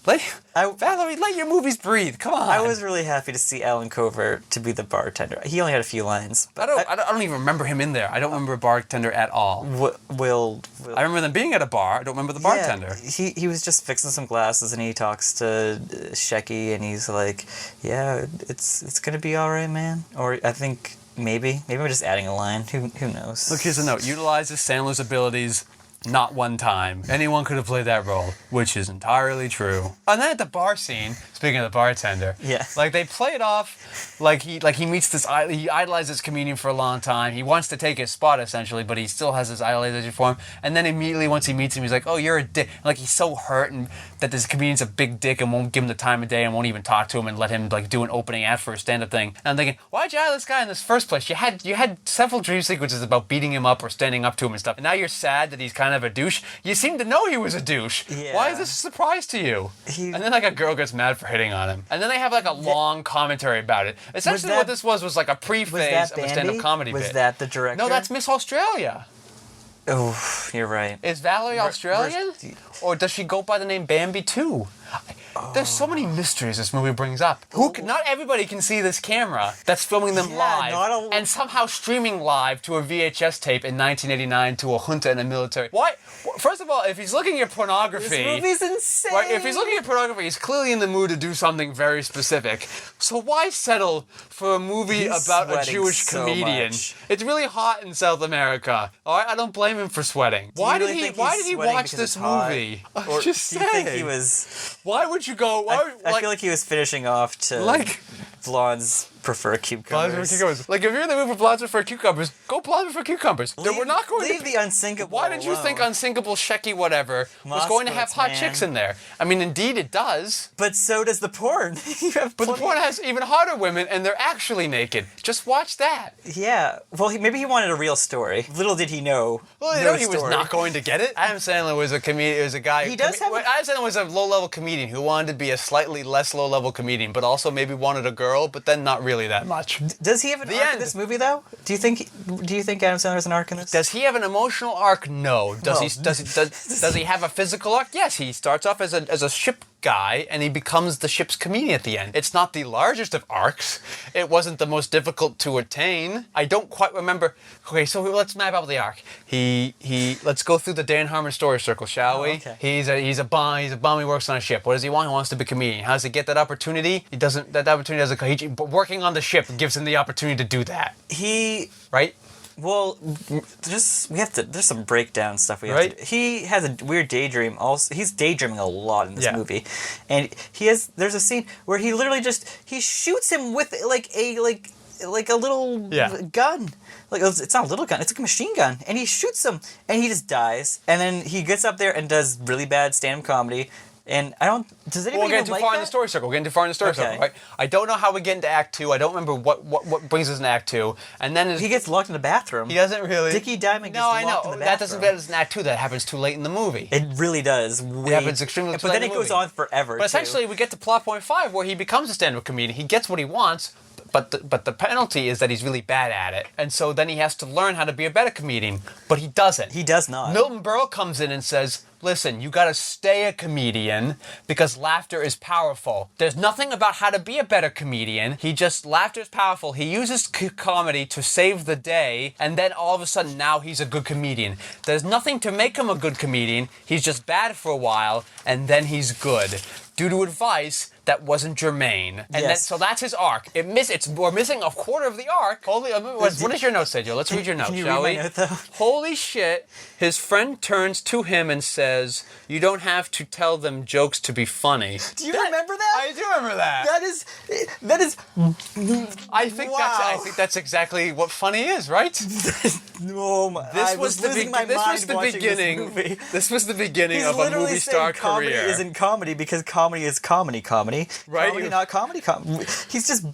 Valerie, let your movies breathe. Come on. I was really happy to see Alan Covert to be the bartender. He only had a few lines. But I don't even remember him in there. I don't remember a bartender at all. Will. I remember them being at a bar. I don't remember the bartender. He was just fixing some glasses, and he talks to Shecky, and he's like, "Yeah, it's gonna be all right, man." Or I think maybe we're just adding a line. Who knows? Look, here's a note. Utilizes Sandler's abilities Not one time. Anyone could have played that role, which is entirely true. And then at the bar scene, speaking of the bartender, like they play it off like he meets this, he idolizes this comedian for a long time. He wants to take his spot essentially, but he still has this idolization for him. And then immediately once he meets him, he's like, "Oh, you're a dick." Like he's so hurt and that this comedian's a big dick and won't give him the time of day and won't even talk to him and let him like do an opening act for a stand-up thing. And I'm thinking, why'd you hire this guy in this first place? You had several dream sequences about beating him up or standing up to him and stuff. And now you're sad that he's kind of a douche. You seem to know he was a douche. Yeah. Why is this a surprise to you? And then like a girl gets mad for hitting on him. And then they have like a long commentary about it. Essentially what this was like a pre-phase of a stand-up comedy bit. Was that the director? No, that's Miss Australia. Oh, you're right. Is Valerie Australian? Or does she go by the name Bambi too? There's so many mysteries this movie brings up. Not everybody can see this camera that's filming them live and somehow streaming live to a VHS tape in 1989 to a junta in the military. Why? First of all, if he's looking at pornography... This movie's insane! Right, if he's looking at pornography, he's clearly in the mood to do something very specific. So why settle for a movie about a Jewish comedian? It's really hot in South America. All right, I don't blame him for sweating. Why did he watch this movie? Or just do you think he was... Why would you go? I feel like he was finishing off to blondes prefer cucumbers. Like if you're in the mood for blondes prefer cucumbers, go blondes prefer cucumbers. We're not going to leave the unsinkable. Why did you think unsinkable Shecky whatever was going to have hot chicks in there? I mean, indeed it does. But so does the porn. But the porn has even hotter women, and they're actually naked. Just watch that. Yeah. Well, maybe he wanted a real story. Little did he know. Well, he knew he was not going to get it. Adam Sandler was a comedian. Was a guy. Adam Sandler was a low-level comedian who wanted to be a slightly less low-level comedian, but also maybe wanted a girl, but then not really that much. Does he have an arc in this movie, though? Do you think Adam Sandler has an arc in this? Does he have an emotional arc? No. Does he have a physical arc? Yes. He starts off as a ship guy, and he becomes the ship's comedian at the end. It's not the largest of arcs. It wasn't the most difficult to attain. I don't quite remember. Okay, so let's map out the arc. Let's go through the Dan Harmon story circle, shall we? Okay. He's a bum. He works on a ship. What does he want? He wants to be a comedian. How does he get that opportunity? That opportunity doesn't come. But working on the ship gives him the opportunity to do that. Right? Well, there's some breakdown stuff we have to do. He has a weird daydream. Also, he's daydreaming a lot in this movie, and there's a scene where he literally he shoots him with like a little gun. Like it's not a little gun; it's like a machine gun, and he shoots him, and he just dies. And then he gets up there and does really bad stand-up comedy. And I don't... Does anybody We're getting too far in the story circle. Right? I don't know how we get into Act 2. I don't remember what brings us in Act 2. And then... He gets locked in the bathroom. He doesn't really... Dickie Diamond gets locked in the bathroom. That doesn't get us in Act 2. That happens too late in the movie. It really does. It happens extremely too late in the movie. But then it goes on forever, But essentially, we get to plot point 5 where he becomes a stand-up comedian. He gets what he wants, but the penalty is that he's really bad at it. And so then he has to learn how to be a better comedian. But he doesn't. He does not. Milton Berle comes in and says... Listen, you gotta stay a comedian because laughter is powerful. There's nothing about how to be a better comedian. Laughter is powerful. He uses comedy to save the day, and then all of a sudden now he's a good comedian. There's nothing to make him a good comedian. He's just bad for a while, and then he's good. Due to advice that wasn't germane. And so that's his arc. We're missing a quarter of the arc. What does your note say, Joe? Let's read your note, Can you shall read we? my note, though? Holy shit. His friend turns to him and says, "You don't have to tell them jokes to be funny." Do you remember that? I do remember that. That is I think that's exactly what funny is, right? This was the beginning of a movie star career. Comedy isn't comedy because comedy is comedy. Right? Comedy, not comedy. He's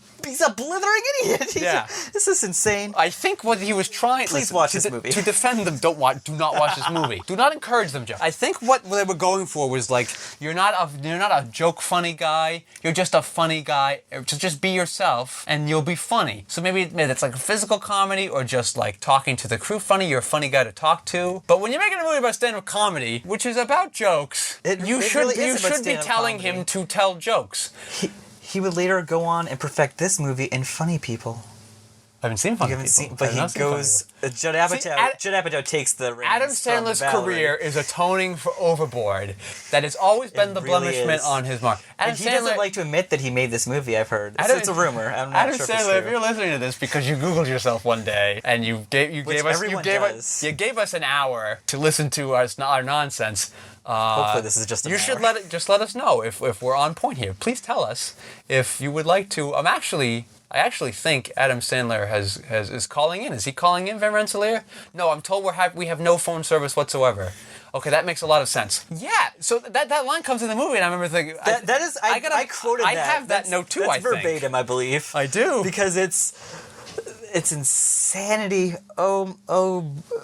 a blithering idiot. This is insane. I think what he was trying... Please watch this movie. To defend them, do not watch this movie. Do not encourage them, Joe. I think what they were going for was like, you're not a joke funny guy. You're just a funny guy. Just be yourself and you'll be funny. So maybe that's like a physical comedy or just like talking to the crew funny. You're a funny guy to talk to. But when you're making a movie about stand-up comedy, which is about jokes, you should be telling him to tell jokes. He would later go on and perfect this movie in Funny People. I haven't seen Funny You haven't People. seen, but I have not he seen Funny goes. People. Judd Apatow takes the reins. Adam from Sandler's Valerie. career is atoning for Overboard. That has always been the really blemishment is. on his mark. Adam And he doesn't like to admit that he made this movie. I've heard. It's a rumor. I'm not Adam sure Sandler, if if it's you're true. listening to this because you Googled yourself one day and you gave us an hour to listen to our nonsense. Hopefully, this is just. You should let us know if we're on point here. Please tell us if you would like to. I actually think Adam Sandler is calling in. Is he calling in, Van Rensselaer? No, I'm told we have no phone service whatsoever. Okay, that makes a lot of sense. Yeah, so that line comes in the movie, and I remember thinking... I quoted that. I have that note too, I think. That's verbatim, I believe. I do. Because it's insanity. Oh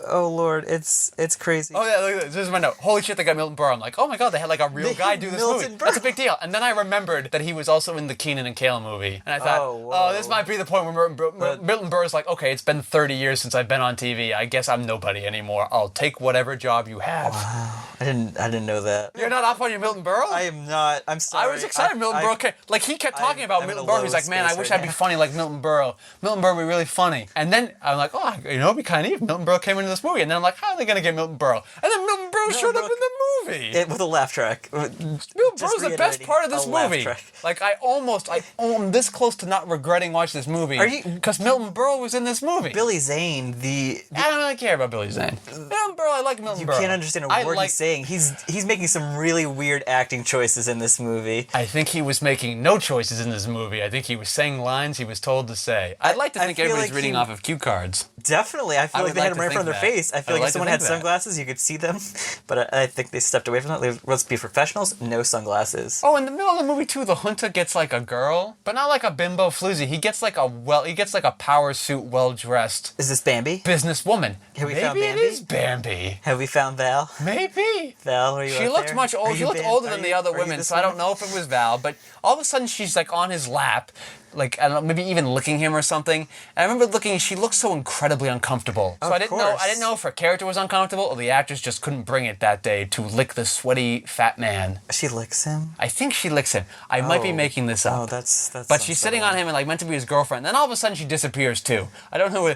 Lord, it's crazy. Oh yeah, look at this. This is my note. Holy shit, they got Milton Berle. I'm like, oh my god, they had like a real guy do this movie. That's a big deal. And then I remembered that he was also in the Keenan and Kel movie. And I thought, this might be the point where Milton Berle's like, okay, it's been 30 years since I've been on TV. I guess I'm nobody anymore. I'll take whatever job you have. Wow. I didn't know that. You're not up on your Milton Berle? I am not. I'm sorry. I was excited Milton Berle like he kept talking about Milton Berle. He's like, man, I wish I'd be funny like Milton Berle. Milton Berle would be really funny. And then I'm like, oh, it'd be kind of neat if Milton Berle came into this movie. And then I'm like, how are they going to get Milton Berle? And then Milton Berle showed up in the movie. With a laugh track. Milton Berle's the best part of this movie. Like, I'm this close to not regretting watching this movie. Because Milton Berle was in this movie. Billy Zane, I don't really care about Billy Zane. Milton Berle, I like Milton Berle. You can't understand a word he's saying. He's making some really weird acting choices in this movie. I think he was making no choices in this movie. I think he was saying lines he was told to say. I'd like to think everybody's reading off of cue cards. Definitely. I feel like they had them right in front of their face. I feel like if someone had sunglasses, you could see them. But I think they stepped away from that. Let's be professionals. No sunglasses. Oh, in the middle of the movie too, the junta gets like a girl, but not like a bimbo floozy. He gets like a power suit, well dressed. Is this Bambi? Businesswoman. Have we found Bambi? Maybe it is Bambi. Have we found Val? Maybe. Val, are you She looked much older. She looked older than the other women, so I don't know if it was Val. But all of a sudden, she's like on his lap. Like, I don't know, maybe even licking him or something. And I remember looking, she looked so incredibly uncomfortable. So I didn't know if her character was uncomfortable or the actors just couldn't bring it that day to lick the sweaty fat man. She licks him? I think she licks him. I might be making this up. Oh, that's But she's sitting on him and like meant to be his girlfriend. Then all of a sudden she disappears too. I don't know.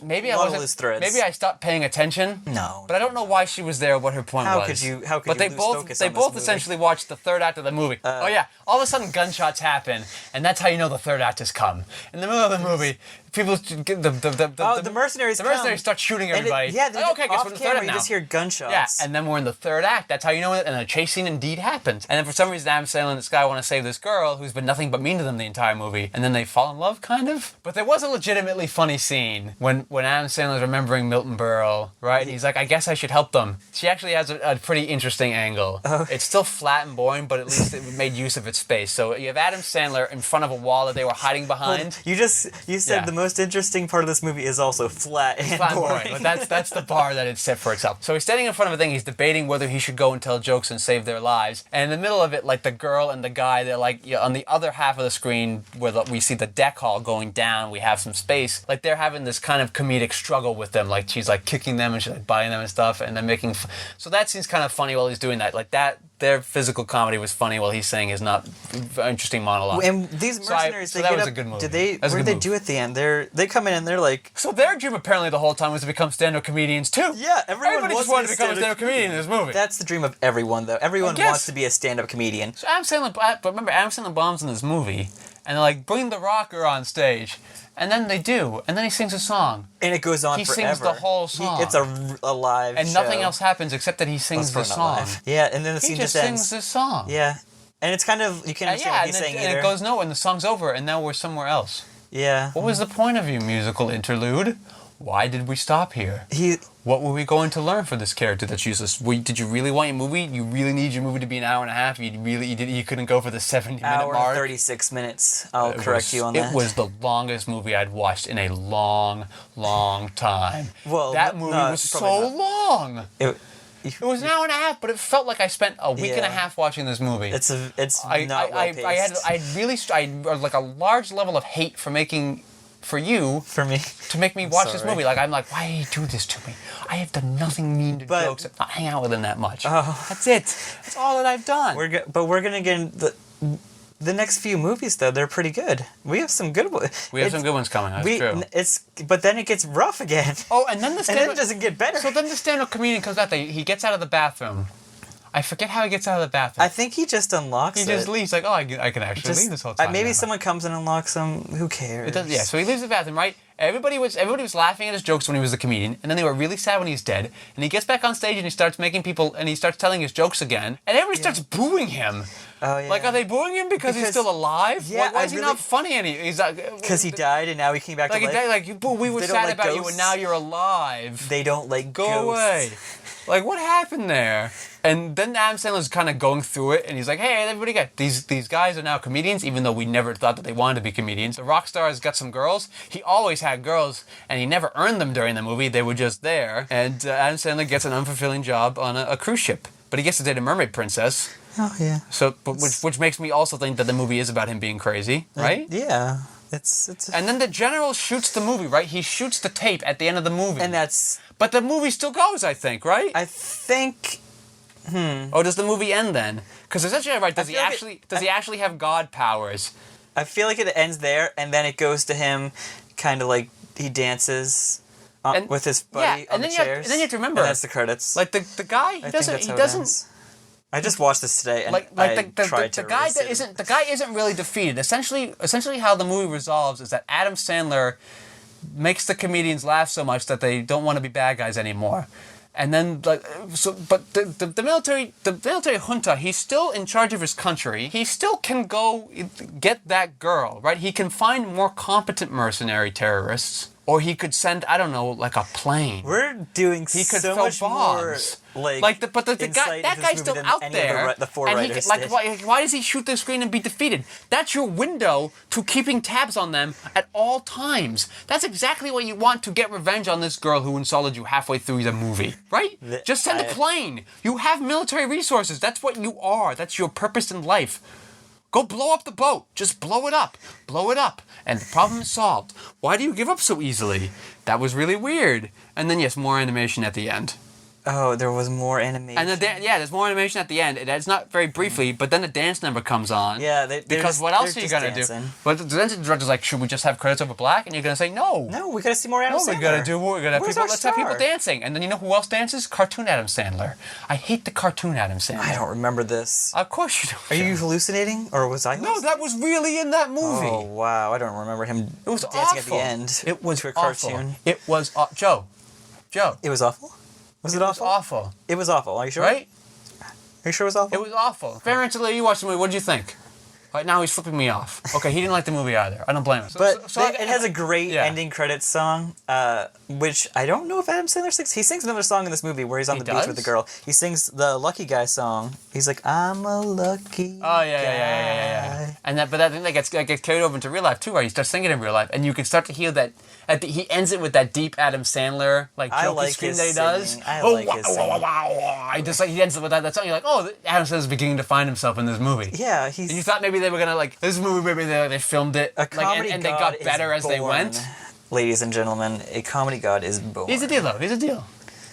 Maybe I wasn't. Maybe I stopped paying attention. No. But I don't know why she was there. What her point was. How could you But they both essentially watched the third act of the movie. Oh yeah. All of a sudden gunshots happen, and that's how you know the third act has come. In the middle of the movie, people the mercenaries start shooting everybody. Guess we're in the third act now. You just hear gunshots. Yeah, and then we're in the third act. That's how you know it. And a chase scene indeed happens. And then for some reason, Adam Sandler and this guy want to save this girl who's been nothing but mean to them the entire movie. And then they fall in love, kind of. But there was a legitimately funny scene when Adam Sandler's remembering Milton Berle, right? And he's like, I guess I should help them. She actually has a pretty interesting angle. It's still flat and boring, but at least it made use of its space. So you have Adam Sandler in front of a wall that they were hiding behind. You said the most interesting part of this movie is also flat and boring. But that's the bar that it's set for itself. So he's standing in front of a thing. He's debating whether he should go and tell jokes and save their lives. And in the middle of it, like the girl and the guy, they're like on the other half of the screen where we see the deck hall going down. We have some space. Like they're having this kind of comedic struggle with them. Like she's like kicking them and she's like biting them and stuff, and they're making. So that seems kind of funny while he's doing that. Like that. Their physical comedy was funny while he's saying his not interesting monologue. And these mercenaries, that was a good movie. What did they do at the end? They come in and they're like... So their dream apparently the whole time was to become stand-up comedians too. Yeah, everybody just wanted to become a stand-up comedian in this movie. That's the dream of everyone, though. Everyone wants to be a stand-up comedian. So Adam Sandler bombs in this movie, and they're like, bring the rocker on stage. And then they do. And then he sings a song. And it goes on forever. He sings the whole song. It's a live and show. nothing else happens except that he sings the song. Yeah, and then the scene just ends. He just sings the song. Yeah. And it's kind of, you can't understand what he's saying either. And it goes nowhere, and the song's over, and now we're somewhere else. Yeah. What was the point of your musical interlude? Why did we stop here? What were we going to learn for this character that's useless? Did you really want your movie? You really need your movie to be an hour and a half? You couldn't go for the 70-minute mark? Hour and 36 minutes. I'll correct you on that. It was the longest movie I'd watched in a long, long time. Well, that movie was so long. It was an hour and a half, but it felt like I spent a week and a half watching this movie. It's not well-paced. I had like a large level of hate for you to make me watch this movie. Like I'm like, why do you do this to me? I have done nothing mean to Joe except not hang out with him that much. That's it. That's all that I've done. We're gonna get the next few movies, though, they're pretty good. We have some good ones. We have some good ones coming. That's true. But then it gets rough again. Oh, and then and then it doesn't get better. So then the stand-up comedian comes out. He gets out of the bathroom. I forget how he gets out of the bathroom. I think he just unlocks it. He just leaves, like, oh, I can actually leave this whole time. Maybe someone comes and unlocks him. Who cares? So he leaves the bathroom, right? Everybody was laughing at his jokes when he was a comedian, and then they were really sad when he's dead. And he gets back on stage and he starts telling his jokes again, and everybody starts booing him. Oh yeah. Like, are they booing him because he's still alive? Yeah. Why is he not funny anymore? He's like, because he died and now he came back to life. He died, like, boo, we were sad about ghosts. you, and now you're alive. They don't like Go ghosts. away. Like, what happened there? And then Adam Sandler's kind of going through it, and he's like, hey, everybody get these guys are now comedians, even though we never thought that they wanted to be comedians. The rock star has got some girls. He always had girls, and he never earned them during the movie. They were just there. And Adam Sandler gets an unfulfilling job on a cruise ship. But he gets to date a mermaid princess. Oh, yeah. So, which makes me also think that the movie is about him being crazy, right? Yeah. It's. And then the general shoots the movie, right? He shoots the tape at the end of the movie. And that's... But the movie still goes, I think, right? I think... Oh, does the movie end then? Because essentially, right? Does he actually have god powers? I feel like it ends there, and then it goes to him, kind of like he dances with his buddy on the chairs. And then you have to remember, and that's the credits. Like the guy, he doesn't. I just watched this today, and the guy isn't really defeated. Essentially, how the movie resolves is that Adam Sandler makes the comedians laugh so much that they don't want to be bad guys anymore. And then, but the military junta, he's still in charge of his country. He still can go get that girl, right? He can find more competent mercenary terrorists. Or he could send, I don't know, like a plane. We're doing so much bombs. More, but the guy, that guy's still out there. The four writers did. Why does he shoot the screen and be defeated? That's your window to keeping tabs on them at all times. That's exactly what you want to get revenge on this girl who insulted you halfway through the movie, right? Just send a plane. You have military resources. That's what you are. That's your purpose in life. Go blow up the boat. Just blow it up. Blow it up. And the problem is solved. Why do you give up so easily? That was really weird. And then, yes, more animation at the end. Oh, there was more animation. And there's more animation at the end. It's not very briefly, but then the dance number comes on. Yeah, because what else are you gonna do? But then the director's like, should we just have credits over black? And you're gonna say no. No, we gotta see more Adam Sandler. We gotta do more. We gotta have people. Let's have people dancing. And then you know who else dances? Cartoon Adam Sandler. I hate the cartoon Adam Sandler. I don't remember this. Of course you don't. Are you hallucinating, or was I? No, that was really in that movie. Oh wow, I don't remember him. It was dancing awful. At the end. It was to a awful. Cartoon. It was Joe. It was awful. Was it awful? It was awful. It was awful. Are you sure? Right? Are you sure it was awful? It was awful. Apparently, you watched the movie. What did you think? Right now, he's flipping me off. Okay, he didn't like the movie either. I don't blame him. It has a great ending credits song, which I don't know if Adam Sandler sings. He sings another song in this movie where he's on the beach with the girl. He sings the Lucky Guy song. He's like, I'm a lucky guy. And I think that gets carried over into real life too, right? He starts singing in real life, and you can start to hear that. He ends it with that deep Adam Sandler jokey scream that he does. I like his singing. He ends it with that song. You're like, oh, Adam Sandler's beginning to find himself in this movie. Yeah, and you thought maybe they were gonna this movie. Maybe they filmed it and they got better as they went. Ladies and gentlemen, a comedy god is born. He's a deal, though. He's a deal.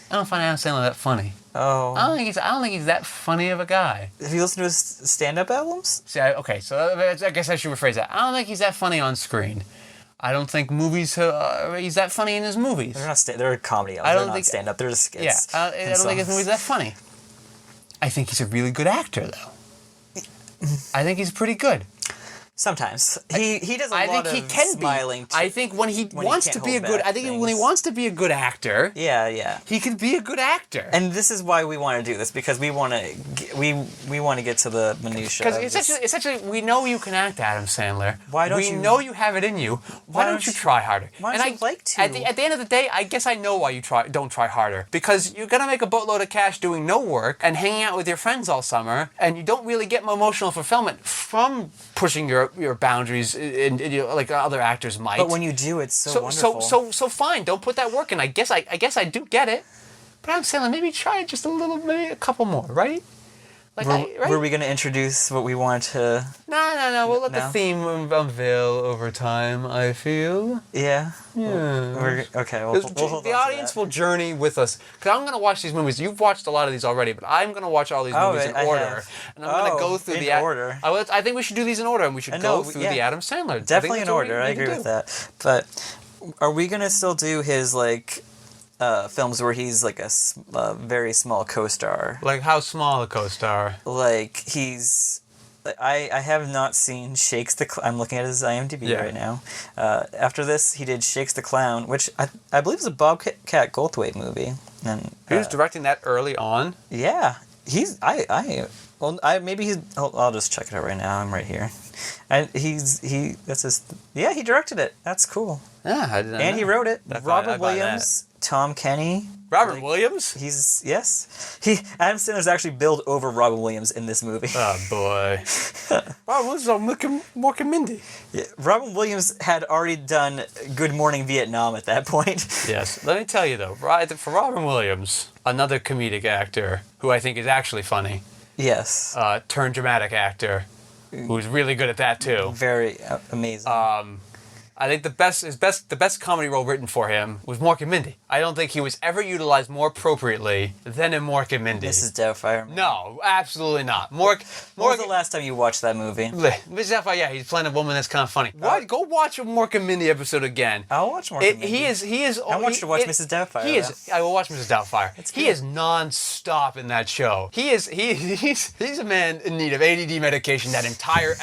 I don't find Adam Sandler that funny. Oh. I don't think he's that funny of a guy. Have you listened to his stand-up albums? See, so I guess I should rephrase that. I don't think he's that funny on screen. I don't think he's that funny in his movies. They're not they're comedy albums. They're not stand-up. They're just skits. Yeah, I don't think his movies that funny. I think he's a really good actor, though. I think he's pretty good. Sometimes he does a lot of smiling. I think when he wants to be a good, when he wants to be a good actor, he can be a good actor. And this is why we want to do this, because we want to get to the minutia. Because essentially, we know you can act, Adam Sandler. Why don't we know you have it in you. Why don't you try harder? Why don't you like to? At the end of the day, I guess I know why you don't try harder. Because you're gonna make a boatload of cash doing no work and hanging out with your friends all summer, and you don't really get emotional fulfillment from pushing your boundaries like other actors might. But when you do, it's so wonderful. So fine, don't put that work in. I guess I do get it. But I'm saying maybe try it just a little, maybe a couple more, right? Like, Were we going to introduce what we want to... No. We'll let the No? theme unveil over time, I feel. Yeah? Yeah. Okay, we'll hold The on to audience that. will journey with us. Because I'm going to watch these movies. You've watched a lot of these already, but I'm going to watch all these movies in I order. have. And I'm going to go through in order. I think we should do these in order, and we should go through the Adam Sandler. Definitely in order, I agree with that. But are we going to still do his, like... films where he's like a very small co-star. Like how small a co-star? Like he's... I have not seen Shakes the Clown. I'm looking at his IMDb right now. After this, he did Shakes the Clown, which I believe is a Bobcat Goldthwait movie. And He was directing that early on? yeah, he's... maybe he's... I'll just check it out right now. I'm right here. And he directed it. That's cool. Yeah, I didn't know. And he wrote it. I Robert buy Williams, Tom Kenny. Robert Williams? Adam Sandler's actually billed over Robin Williams in this movie. Oh, boy. Robert Williams is on Mork and Mindy. Yeah, Robin Williams had already done Good Morning Vietnam at that point. Yes. Let me tell you, though, for Robin Williams, another comedic actor who I think is actually funny, Yes. turned dramatic actor, who's really good at that, too. Very amazing. I think the best comedy role written for him was Mork and Mindy. I don't think he was ever utilized more appropriately than in Mork and Mindy. Mrs. Doubtfire. No, absolutely not. When was the last time you watched that movie? Mrs. Doubtfire, yeah, he's playing a woman that's kind of funny. Go watch a Mork and Mindy episode again. I'll watch Mork and Mindy. He is. I want you to watch Mrs. Doubtfire. I will watch Mrs. Doubtfire. He is non-stop in that show. He's a man in need of ADD medication. That entire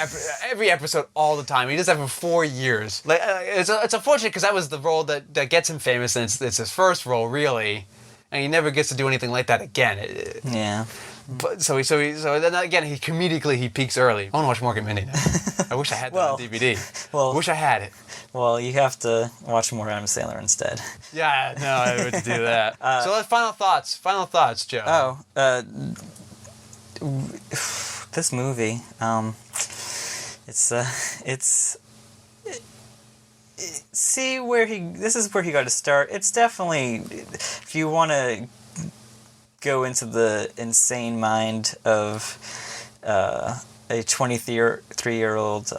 every episode, all the time. He does that for 4 years. Like it's unfortunate because that was the role that gets him famous, and it's his first role really, and he never gets to do anything like that again. Yeah. But so then again he comedically peaks early. I want to watch Mork and Mindy now. I wish I had that on DVD. I wish I had it. Well, you have to watch more Adam Sandler instead. Yeah, no, I would do that. So let's final thoughts, Joe. This movie, this is where he got to start. It's definitely, if you want to go into the insane mind of a 23-year-old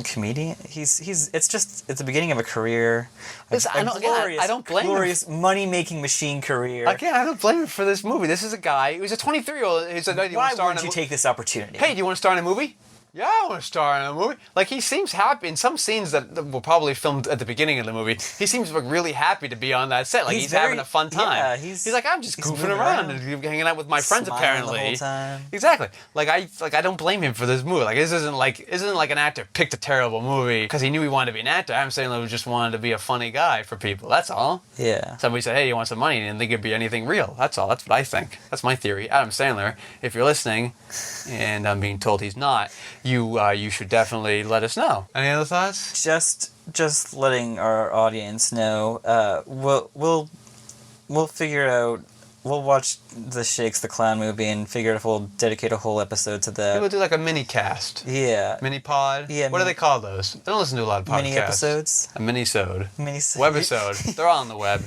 comedian, it's the beginning of a career. I don't blame him. Glorious money-making machine career. Again, I don't blame him for this movie. This is a guy who's a 23-year-old. He said, Why wouldn't you take this opportunity? Hey, do you want to star in a movie? Yeah, I want to star in a movie. Like, he seems happy. In some scenes that were probably filmed at the beginning of the movie, he seems like really happy to be on that set. Like, he's having a fun time. Yeah, he's like, I'm just goofing around and hanging out with my friends, smiling apparently. the whole time. Exactly. I don't blame him for this movie. Like, this isn't like an actor picked a terrible movie because he knew he wanted to be an actor. Adam Sandler just wanted to be a funny guy for people. That's all. Yeah. Somebody said, hey, you want some money? And they could be anything real. That's all. That's what I think. That's my theory. Adam Sandler, if you're listening, and I'm being told he's not, you should definitely let us know. Any other thoughts? Just letting our audience know. We'll figure out. We'll watch the Shakes the Clown movie and figure out if we'll dedicate a whole episode to that. We'll do like a mini cast. Yeah. Mini pod. Yeah. What do they call those? I don't listen to a lot of podcasts. Mini episodes. A mini-sode. Mini-sode. Webisode. They're all on the web.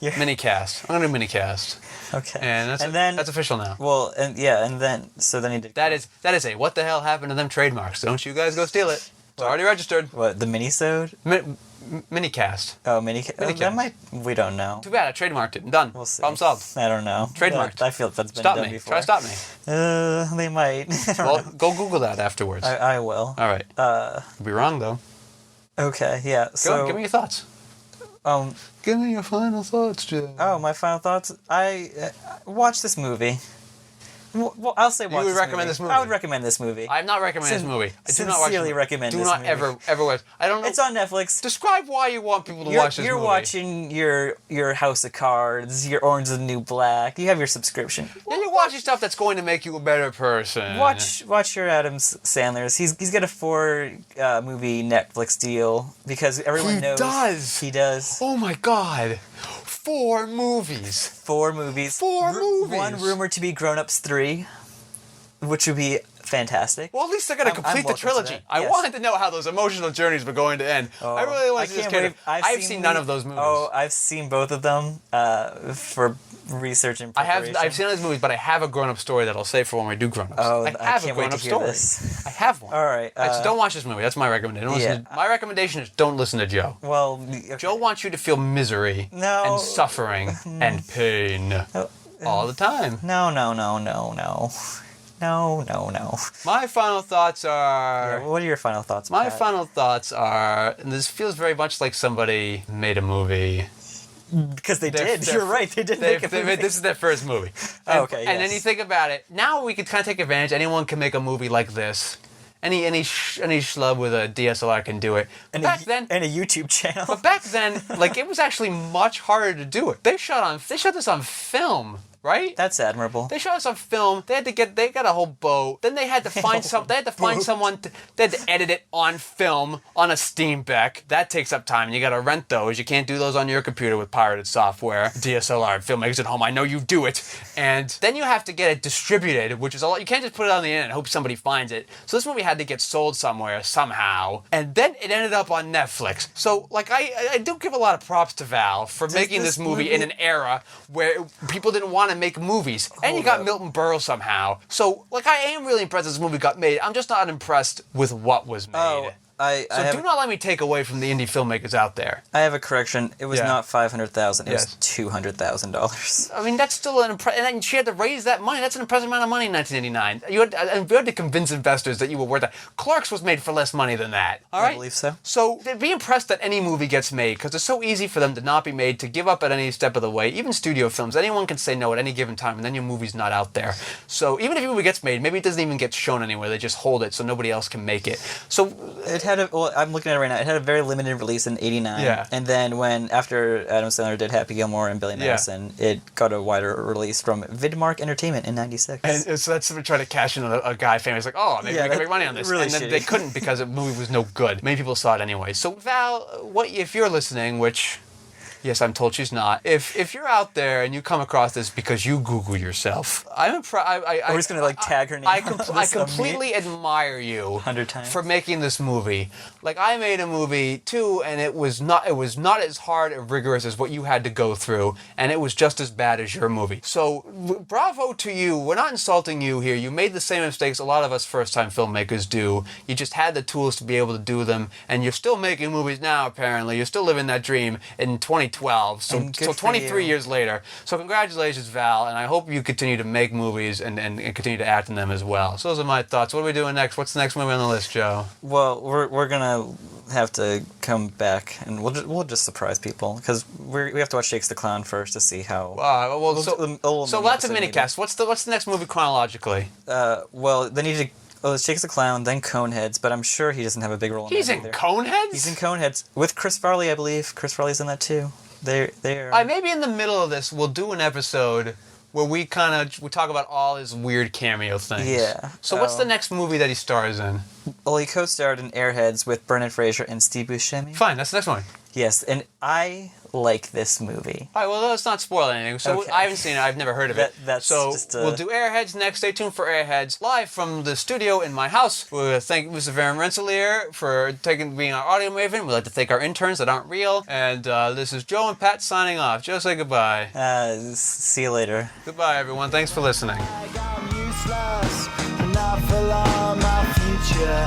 Mini cast. I'm gonna do mini cast. Okay. And that's official now. Well, and then he did. That is a what the hell happened to them trademarks. Don't you guys go steal it. It's already registered. What, the mini-sode? Minicast. Oh, minicast. We don't know. Too bad. I trademarked it. Done. We'll see. Problem solved. I don't know. Trademarked. I feel that's been stop done me. before. Try to stop me. They might. Well, go Google that afterwards. I will. All right. I'll be wrong though. Okay. Yeah. Go. Give me your thoughts. Give me your final thoughts, Joe. Oh, my final thoughts. I watch this movie. Well, I'll say watch. You would recommend this movie? I would recommend this movie. I'm not recommending this movie. I do not sincerely recommend this movie. Do not ever watch. I don't know. It's on Netflix. Describe why you want people to watch this movie. You're watching your House of Cards, your Orange is the New Black. You have your subscription. Yeah, you're watching stuff that's going to make you a better person. Watch your Adam Sandler's. He's got a 4 movie Netflix deal because everyone knows. He does. Oh my God. 4 movies. 4 movies. 4 movies. One rumored to be Grown Ups 3, which would be fantastic. Well, at least they're going to complete the welcome to trilogy. that. I Yes. wanted to know how those emotional journeys were going to end. I really want to see this kid. I've seen none of those movies. Oh, I've seen both of them for research and preparation. I've seen those movies, but I have a grown-up story that I'll save for when we do grown-ups. Oh, I I have a can't wait to grown-up hear story. this. I have one. All right. So don't watch this movie. That's my recommendation. My recommendation is don't listen to Joe. Well, okay. Joe wants you to feel misery and suffering and pain all the time. No. My final thoughts are... What are your final thoughts, My Pat? final thoughts are... And this feels very much like somebody made a movie. Because they did. You're right. They did make a movie. This is their first movie. Okay, And then you think about it. Now we could kind of take advantage. Anyone can make a movie like this. Any schlub with a DSLR can do it. And Back a then... YouTube channel. But back then, like, it was actually much harder to do it. They shot this on film, right? That's admirable. They shot us on film. They got a whole boat. Then they had to find someone. They had to edit it on film on a Steambeck. That takes up time. And you got to rent those. You can't do those on your computer with pirated software. DSLR filmmakers at home. I know you do it. And then you have to get it distributed, which is a lot. You can't just put it on the internet and hope somebody finds it. So this movie had to get sold somewhere somehow. And then it ended up on Netflix. So like I do give a lot of props to Val for making this movie in an era where people didn't want to make movies. And you got Milton Berle somehow. So, like, I am really impressed this movie got made. I'm just not impressed with what was made. Do not let me take away from the indie filmmakers out there. I have a correction. It was not $500,000. It Yes. was $200,000. I mean, that's still an impressive... And then she had to raise that money. That's an impressive amount of money in 1989. You had to convince investors that you were worth that. Clerks was made for less money than that. All right? I believe so. So, be impressed that any movie gets made, because it's so easy for them to not be made, to give up at any step of the way. Even studio films, anyone can say no at any given time, and then your movie's not out there. So, even if your movie gets made, maybe it doesn't even get shown anywhere. They just hold it so nobody else can make it. So... It had I'm looking at it right now. It had a very limited release in '89. Yeah. And then after Adam Sandler did Happy Gilmore and Billy Madison, it got a wider release from Vidmark Entertainment in '96. And so that's trying to cash in on a guy famous, like, oh, maybe we can make money on this. Really and then shitty. they couldn't because the movie was no good. Many people saw it anyway. So Val, what if you're listening, which... Yes, I'm told she's not. If you're out there and you come across this because you Google yourself, I'm impressed. We're just gonna tag her name. I completely admire you 100 times for making this movie. Like, I made a movie too, and it was not as hard and rigorous as what you had to go through, and it was just as bad as your movie. So bravo to you. We're not insulting you here. You made the same mistakes a lot of us first-time filmmakers do. You just had the tools to be able to do them, and you're still making movies now. Apparently, you're still living that dream in 2012. So 23 years later. So congratulations, Val, and I hope you continue to make movies and continue to act in them as well. So those are my thoughts. What are we doing next? What's the next movie on the list, Joe? Well, we're gonna have to come back and we'll just surprise people because we have to watch Shakes the Clown first to see how. So lots of mini-casts. What's the next movie chronologically? Well, they need to. Oh, it Shakes the Clown, then Coneheads, but I'm sure he doesn't have a big role in that He's in either. Coneheads? He's in Coneheads with Chris Farley, I believe. Chris Farley's in that too. They're. Maybe in the middle of this, we'll do an episode where we talk about all his weird cameo things. Yeah. So what's the next movie that he stars in? Well, he co-starred in Airheads with Brendan Fraser and Steve Buscemi. Fine, that's the next one. Yes, and I like this movie. All right, well, let's not spoil anything. So Okay. I haven't seen it. I've never heard of it. So we'll do Airheads next. Stay tuned for Airheads live from the studio in my house. We want to thank Mr. Van Rensselaer for being our audio maven. We'd like to thank our interns that aren't real. And this is Joe and Pat signing off. Joe, say goodbye. See you later. Goodbye, everyone. Thanks for listening. I'm useless, and I feel all my future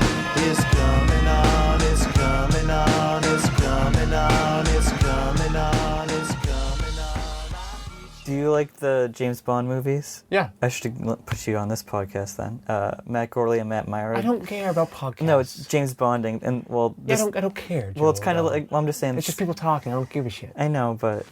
is coming on, it's coming on, it's coming on, it's coming on, it's coming on. Do you like the James Bond movies? Yeah. I should put you on this podcast then. Matt Gorley and Matt Myra. I don't care about podcasts. No, it's James Bonding, and well, I don't care. Joe, well, it's kind of like I'm just saying. It's just people talking. I don't give a shit. I know, but